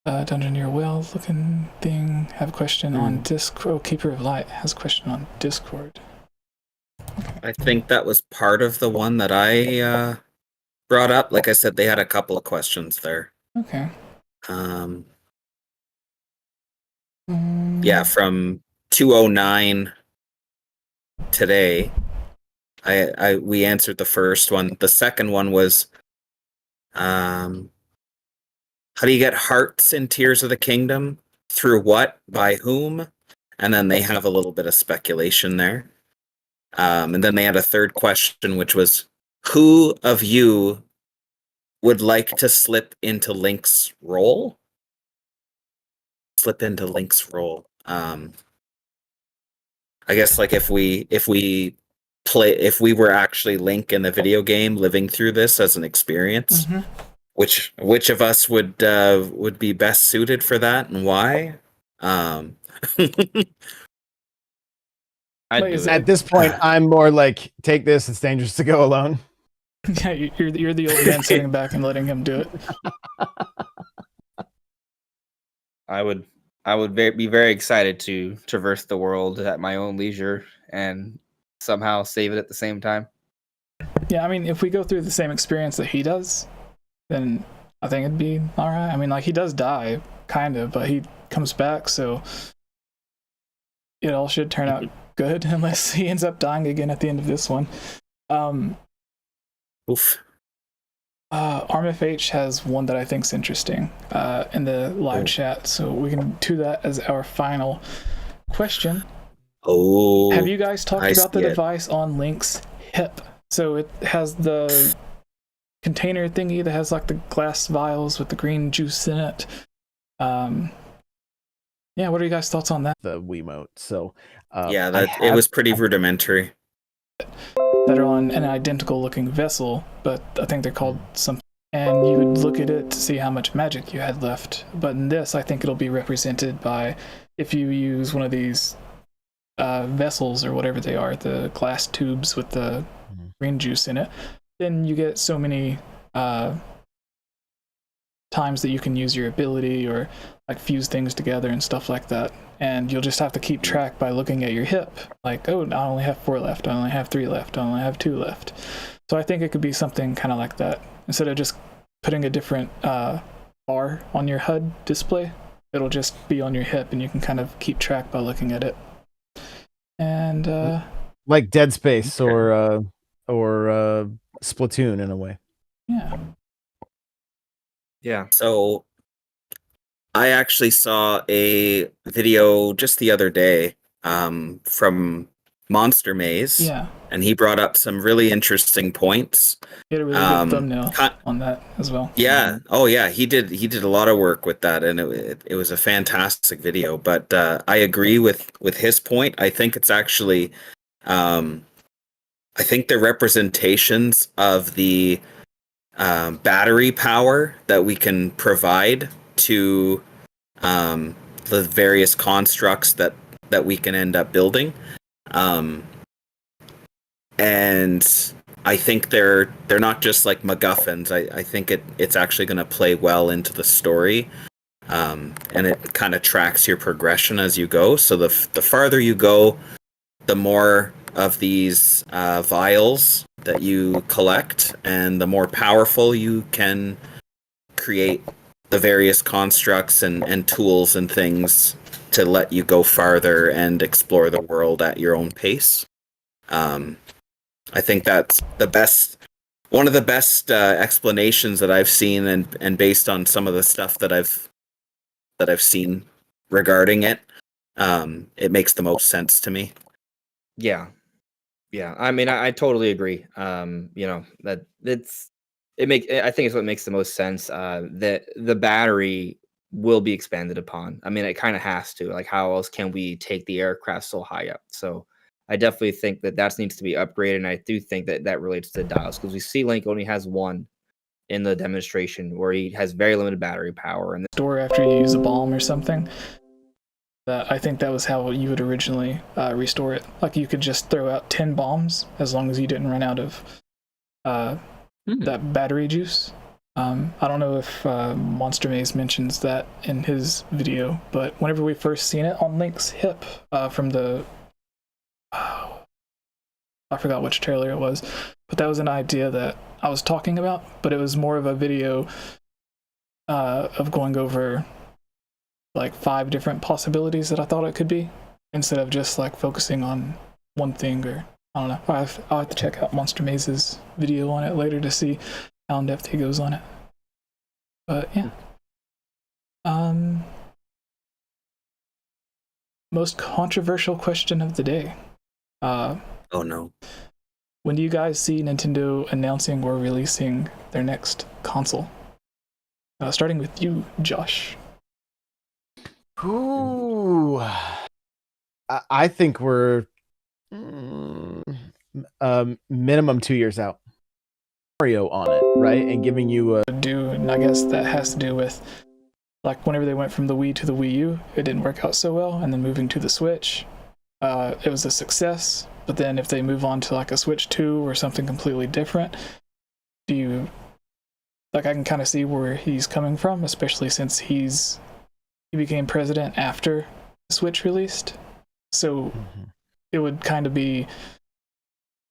Dungeoneer Whale looking thing have a question on Discord. Oh, Keeper of Light has a question on Discord. Okay. I think that was part of the one that I brought up. Like I said, they had a couple of questions there. Okay. Yeah, from 209 today. We answered the first one. The second one was how do you get hearts in Tears of the Kingdom? Through what? By whom? And then they have a little bit of speculation there. And then they had a third question, which was, who of you would like to slip into Link's role? Slip into Link's role. I guess like if we were actually Link in the video game living through this as an experience, which of us would be best suited for that, and why? At this point, I'm more like, take this, it's dangerous to go alone. Yeah, you're the old man sitting back and letting him do it. I would be very excited to traverse the world at my own leisure and somehow save it at the same time. Yeah, I mean, if we go through the same experience that he does, then I think it'd be all right. I mean, like, he does die, kind of, but he comes back, so it all should turn out good, unless he ends up dying again at the end of this one. Oof. 𝗵𝗡 has one that I think is interesting in the live chat, so we can do that as our final question. Have you guys talked about the device on Link's hip? So it has the container thingy that has like the glass vials with the green juice in it. Yeah, what are you guys' thoughts on that? The Wiimote. So it was pretty rudimentary. That are on an identical looking vessel, but I think they're called something. And you would look at it to see how much magic you had left. But in this, I think it'll be represented by if you use one of these vessels or whatever they are, the glass tubes with the green juice in it, then you get so many times that you can use your ability or like fuse things together and stuff like that. And you'll just have to keep track by looking at your hip. Like, oh, I only have 4 left. I only have 3 left. I only have 2 left. So I think it could be something kind of like that. Instead of just putting a different bar on your HUD display, it'll just be on your hip and you can kind of keep track by looking at it. And like Dead Space or Splatoon in a way. Yeah. Yeah. So I actually saw a video just the other day from Monster Maze. Yeah. And he brought up some really interesting points. He had a really good thumbnail on that as well. Yeah. Oh yeah, he did a lot of work with that, and it was a fantastic video. But I agree with his point. I think it's actually I think the representations of the battery power that we can provide to the various constructs that we can end up building. And I think they're not just like MacGuffins. I think it's actually going to play well into the story, and it kind of tracks your progression as you go. So the farther you go, the more of these vials that you collect, and the more powerful you can create the various constructs and tools and things to let you go farther and explore the world at your own pace. I think that's one of the best explanations that I've seen, and based on some of the stuff that I've seen regarding it, it makes the most sense to me. Yeah. I mean, I totally agree. That I think it's what makes the most sense. That the battery will be expanded upon. I mean, it kind of has to. Like, how else can we take the aircraft so high up? So I definitely think that needs to be upgraded, and I do think that relates to dials, because we see Link only has one in the demonstration where he has very limited battery power. And store after you use a bomb or something. I think that was how you would originally restore it. Like, you could just throw out 10 bombs as long as you didn't run out of that battery juice. I don't know if Monster Maze mentions that in his video, but whenever we first seen it on Link's hip from the... I forgot which trailer it was, but that was an idea that I was talking about, but it was more of a video of going over like 5 different possibilities that I thought it could be, instead of just like focusing on one thing. Or I don't know. I'll have to check out Monster Maze's video on it later to see how in depth he goes on it. But yeah. Most controversial question of the day. Oh no. When do you guys see Nintendo announcing or releasing their next console? Starting with you, Josh. Ooh, I think we're minimum 2 years out. Mario on it, right? And giving you a And I guess that has to do with, like, whenever they went from the Wii to the Wii U, it didn't work out so well, and then moving to the Switch, it was a success. But then if they move on to like a Switch 2 or something completely different, I can kind of see where he's coming from, especially since he became president after the Switch released. So it would kind of be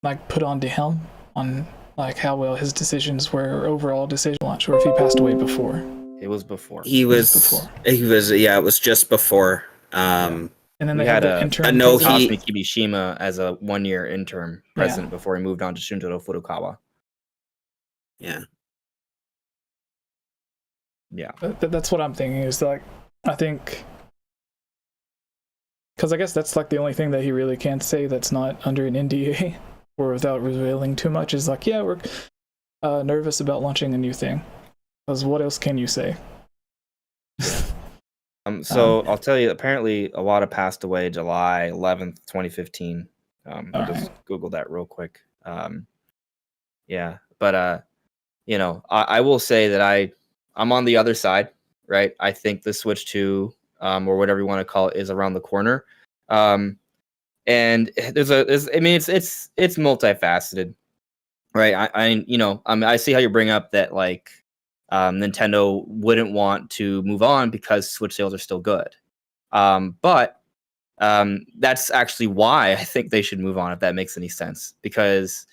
like put onto him on like how well his decisions were, or overall decision launch, or if he passed away before. it was before. It was just before. And then We they had had the a interim no, president. 𝗙𝗵𝗄 Mishima as a 1-year interim president before he moved on to Shuntaro Furukawa. Yeah. Yeah. That's what I'm thinking, is like, I think, because I guess that's like the only thing that he really can say that's not under an NDA or without revealing too much, is like, yeah, we're nervous about launching a new thing. Because what else can you say? So I'll tell you, apparently Iwata passed away July 11th, 2015. I'll just Google that real quick. Yeah, but I will say that I'm on the other side, right? I think the Switch 2, or whatever you want to call it, is around the corner. And it's multifaceted, right? I see how you bring up that, like, Nintendo wouldn't want to move on because Switch sales are still good. But that's actually why I think they should move on, if that makes any sense. Because,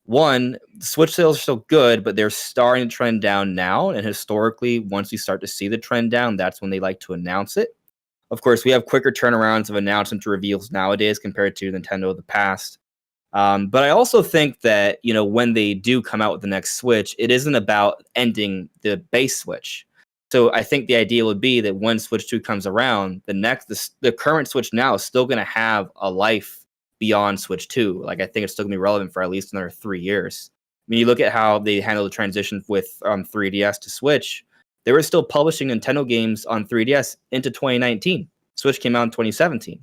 one, Switch sales are still good, but they're starting to trend down now. And historically, once you start to see the trend down, that's when they like to announce it. Of course, we have quicker turnarounds of announcement to reveals nowadays compared to Nintendo of the past. But I also think that, when they do come out with the next Switch, it isn't about ending the base Switch. So I think the idea would be that when Switch 2 comes around, the current Switch now is still going to have a life beyond Switch 2. Like, I think it's still going to be relevant for at least another 3 years. I mean, you look at how they handled the transition with 3DS to Switch. They were still publishing Nintendo games on 3DS into 2019. Switch came out in 2017.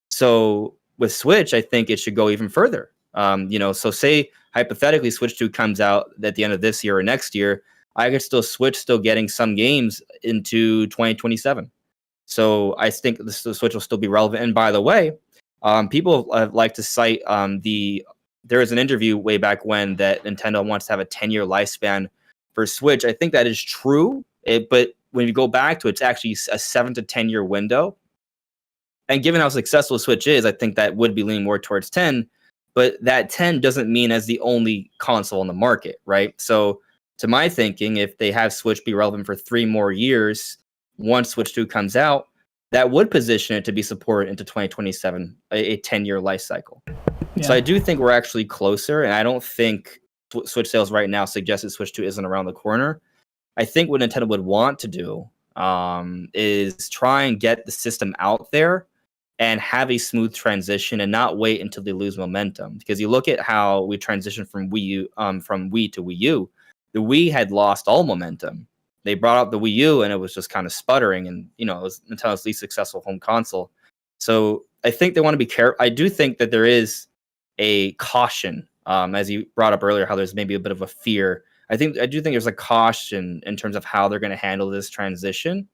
So with Switch, I think it should go even further. So say hypothetically Switch 2 comes out at the end of this year or next year, I could still getting some games into 2027. So I think the Switch will still be relevant. And by the way, people like to cite there was an interview way back when that Nintendo wants to have a 10-year lifespan for Switch. I think that is true, but when you go back to it, it's actually a 7 to 10-year window. And given how successful Switch is, I think that would be leaning more towards 10. But that 10 doesn't mean as the only console on the market, right? So to my thinking, if they have Switch be relevant for 3 more years, once Switch 2 comes out, that would position it to be supported into 2027, a 10-year life cycle. Yeah. So I do think we're actually closer, and I don't think Switch sales right now suggest that Switch 2 isn't around the corner. I think what Nintendo would want to do is try and get the system out there and have a smooth transition and not wait until they lose momentum. Because you look at how we transitioned from Wii to Wii U, the Wii had lost all momentum. They brought out the Wii U and it was just kind of sputtering, and it was Nintendo's least successful home console. So I think they want to be careful. I do think that there is a caution, as you brought up earlier, how there's maybe a bit of a fear. I do think there's a caution in terms of how they're going to handle this transition.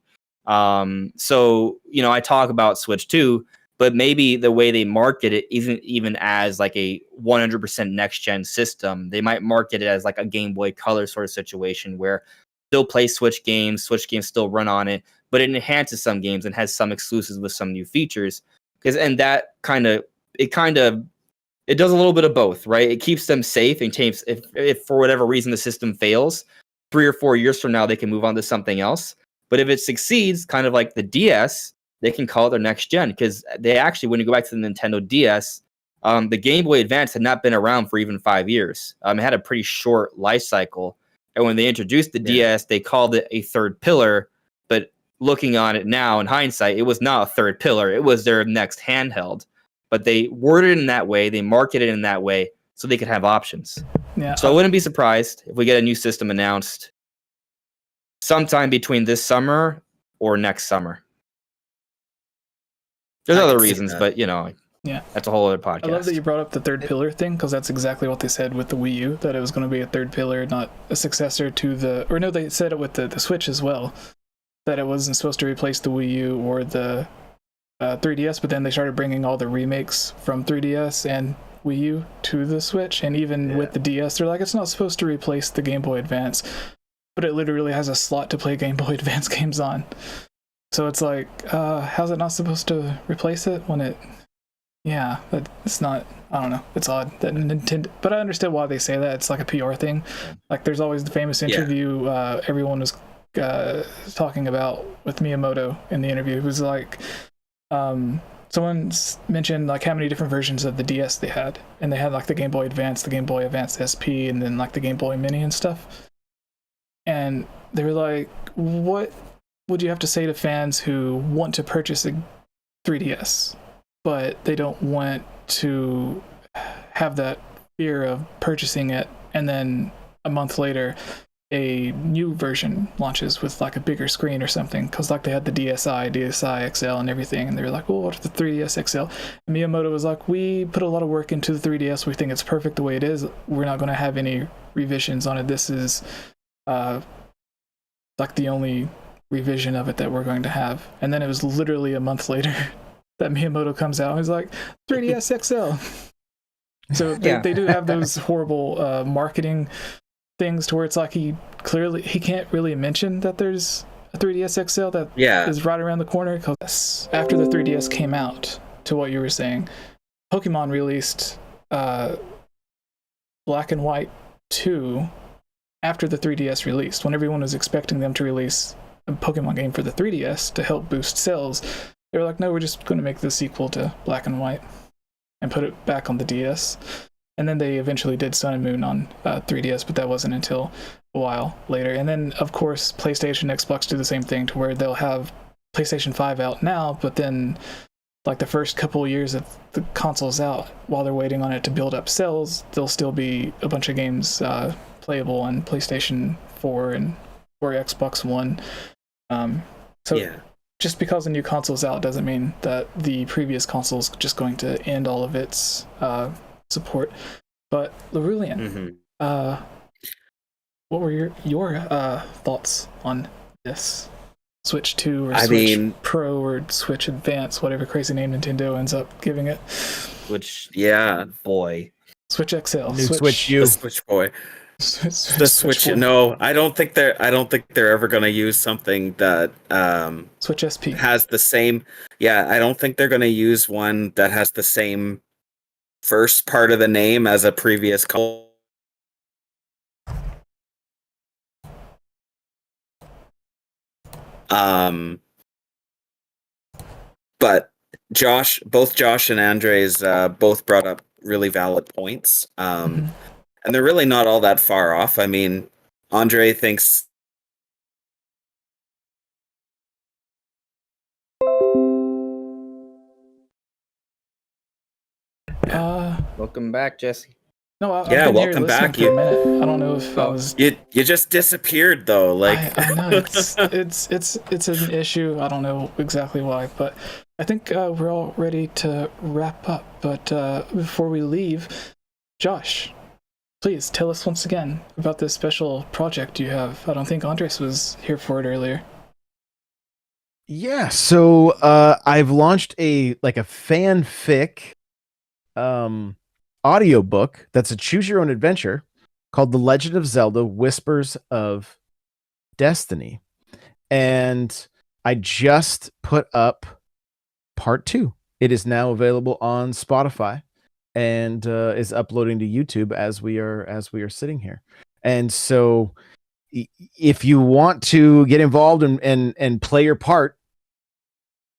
So I talk about Switch 2, but maybe the way they market it isn't even as like a 100% next gen system. They might market it as like a Game Boy Color sort of situation where still play Switch games still run on it, but it enhances some games and has some exclusives with some new features. It does a little bit of both, right? It keeps them safe in case if for whatever reason the system fails, 3 or 4 years from now they can move on to something else. But if it succeeds, kind of like the DS, they can call it their next gen, because they actually, when you go back to the Nintendo DS, the Game Boy Advance had not been around for even 5 years. It had a pretty short life cycle. And when they introduced the DS, they called it a third pillar. But looking on it now in hindsight, it was not a third pillar. It was their next handheld. But they worded it in that way. They marketed it in that way so they could have options. Yeah. So I wouldn't be surprised if we get a new system announced sometime between this summer or next summer. There's other reasons, but that's a whole other podcast. I love that you brought up the third pillar thing, because that's exactly what they said with the Wii U, that it was going to be a third pillar, not a successor to they said it with the Switch as well, that it wasn't supposed to replace the Wii U or the 3DS, but then they started bringing all the remakes from 3DS and Wii U to the Switch, and even with the DS, they're like, it's not supposed to replace the Game Boy Advance, but it literally has a slot to play Game Boy Advance games on. So it's like, how's it not supposed to replace it when it... Yeah, it's not... I don't know. It's odd that Nintendo... But I understand why they say that. It's like a PR thing. Like, there's always the famous interview everyone was talking about with Miyamoto in the interview. It was like... someone mentioned like how many different versions of the DS they had. And they had like the Game Boy Advance, the Game Boy Advance SP, and then like the Game Boy Mini and stuff. And they were like, what would you have to say to fans who want to purchase a 3DS, but they don't want to have that fear of purchasing it, and then a month later a new version launches with like a bigger screen or something, because like they had the DSi XL and everything, and they were like, well, what's the 3DS XL? And Miyamoto was like, we put a lot of work into the 3DS, we think it's perfect the way it is, we're not going to have any revisions on it, this is like the only revision of it that we're going to have. And then it was literally a month later that Miyamoto comes out and he's like, 3DS XL. So they do have those horrible marketing things to where it's like he can't really mention that there's a 3DS XL that is right around the corner, because after the 3DS came out, to what you were saying, Pokemon released Black and White 2 after the 3DS released, when everyone was expecting them to release a Pokemon game for the 3DS to help boost sales. They were like, no, we're just going to make the sequel to Black and White and put it back on the DS. And then they eventually did Sun and Moon on 3DS, but that wasn't until a while later. And then, of course, PlayStation, Xbox do the same thing, to where they'll have PlayStation 5 out now, but then like the first couple of years that the console's out, while they're waiting on it to build up sales, there'll still be a bunch of games playable on PlayStation 4 and or Xbox One. Just because a new console's out doesn't mean that the previous console's just going to end all of its support. But Lorulian, what were your thoughts on this Switch 2 or Switch Pro or Switch Advance, whatever crazy name Nintendo ends up giving it? Switch boy. Switch XL. New Switch U. The Switch boy. The Switch. No, I don't think they're ever gonna use something that Switch SP has the same. Yeah, I don't think they're gonna use one that has the same first part of the name as a previous call. But both Josh and Andres both brought up really valid points. And they're really not all that far off. I mean, Andre thinks welcome back, Jesse. No, I've been welcome back. For a minute. I don't know if I was. You just disappeared though. Like I know it's an issue. I don't know exactly why, but I think we're all ready to wrap up. But before we leave, Josh, please tell us once again about this special project you have. I don't think Andres was here for it earlier. Yeah, so I've launched a fanfic audiobook that's a choose your own adventure called The Legend of Zelda: Whispers of Destiny. And I just put up part 2. It is now available on Spotify and is uploading to YouTube as we are sitting here. And so if you want to get involved and play your part,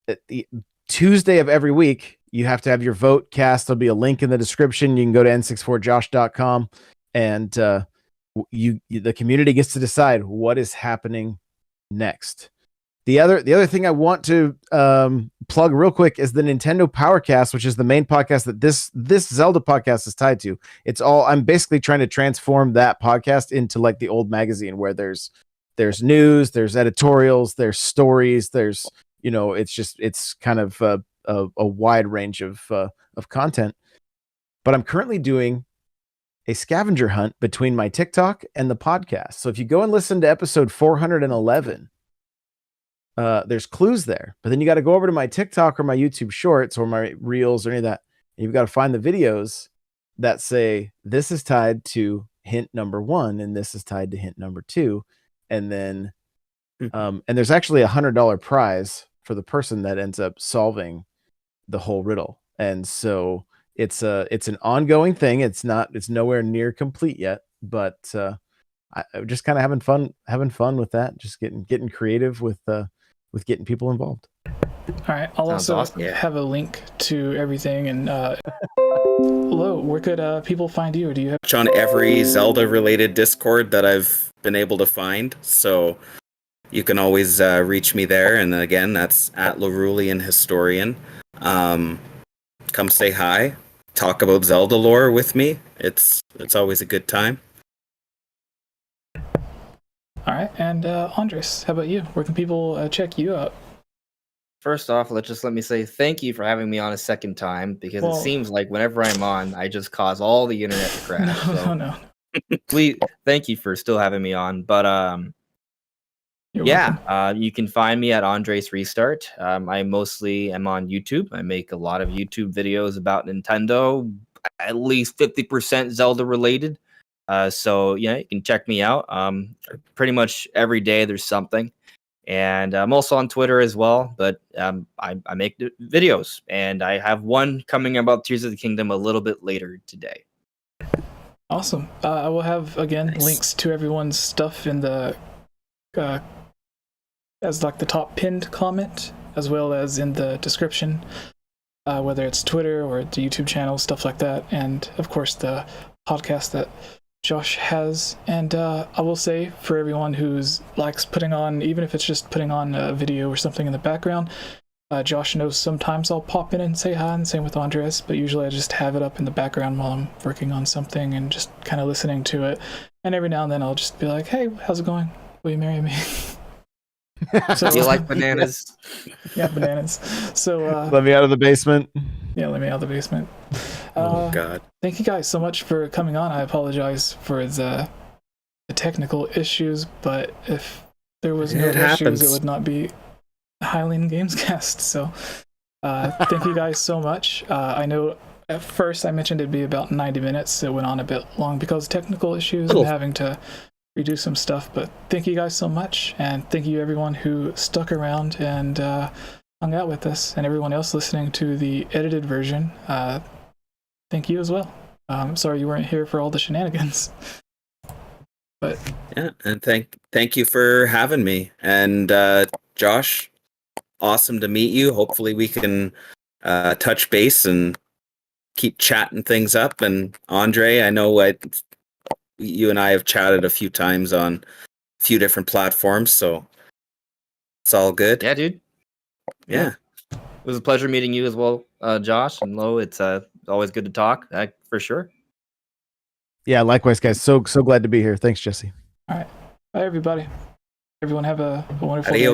the Tuesday of every week, you have to have your vote cast. There'll be a link in the description. You can go to n64josh.com and the community gets to decide what is happening next. The other thing I want to plug real quick is the Nintendo Powercast, which is the main podcast that this Zelda podcast is tied to. I'm basically trying to transform that podcast into like the old magazine where there's news, there's editorials, there's stories, there's it's kind of a wide range of content. But I'm currently doing a scavenger hunt between my TikTok and the podcast. So if you go and listen to episode 411, there's clues there. But then you got to go over to my TikTok or my YouTube Shorts or my Reels or any of that. And you've got to find the videos that say this is tied to hint number 1 and this is tied to hint number 2. And then and there's actually $100 prize for the person that ends up solving the whole riddle. And so it's an ongoing thing. It's nowhere near complete yet, but I'm just kind of having fun with that. Just getting creative with getting people involved. All right. I'll also have a link to everything. And Lo, where could people find you? Or do you have on every Zelda related Discord that I've been able to find? So you can always reach me there. And again, that's at LorulianHistorian. Come say hi, talk about Zelda lore with me. It's always a good time. All right, and Andres, how about you? Where can people check you out? First off, let me say thank you for having me on a second time, because it seems like whenever I'm on, I just cause all the internet to crash. No. Please, thank you for still having me on. But you can find me at Andres Restart. I mostly am on YouTube. I make a lot of YouTube videos about Nintendo, at least 50% Zelda related. So yeah, you can check me out. Pretty much every day there's something. And I'm also on Twitter as well, but I make videos, and I have one coming about Tears of the Kingdom a little bit later today. Awesome. I will have links to everyone's stuff in the as like the top pinned comment, as well as in the description, whether it's Twitter or the YouTube channel, stuff like that, and of course the podcast that Josh has. And I will say, for everyone who's likes putting on, even if it's just putting on a video or something in the background, Josh knows sometimes I'll pop in and say hi, and same with Andres, but usually I just have it up in the background while I'm working on something and just kind of listening to it. And every now and then I'll just be like, hey, how's it going? Will you marry me? So, do you like bananas? Yeah, bananas. So let me out of the basement. Yeah, let me out of the basement. Oh God. Thank you guys so much for coming on. I apologize for the technical issues, but if there was no It issues, happens. it would not be Hylian Gamescast. So thank you guys so much. I know at first I mentioned it'd be about 90 minutes. It went on a bit long because of technical issues and having to redo some stuff, but thank you guys so much, and thank you everyone who stuck around and hung out with us, and everyone else listening to the edited version. Thank you as well. Sorry you weren't here for all the shenanigans. But yeah, and thank you for having me. And Josh, awesome to meet you. Hopefully we can touch base and keep chatting things up. And Andre, I know you and I have chatted a few times on a few different platforms, so it's all good. Yeah, dude. Yeah. It was a pleasure meeting you as well, Josh and Lo. It's always good to talk, for sure. Yeah, likewise, guys. So glad to be here. Thanks, Jesse. all right, bye everybody. Everyone have a wonderful Adios. day.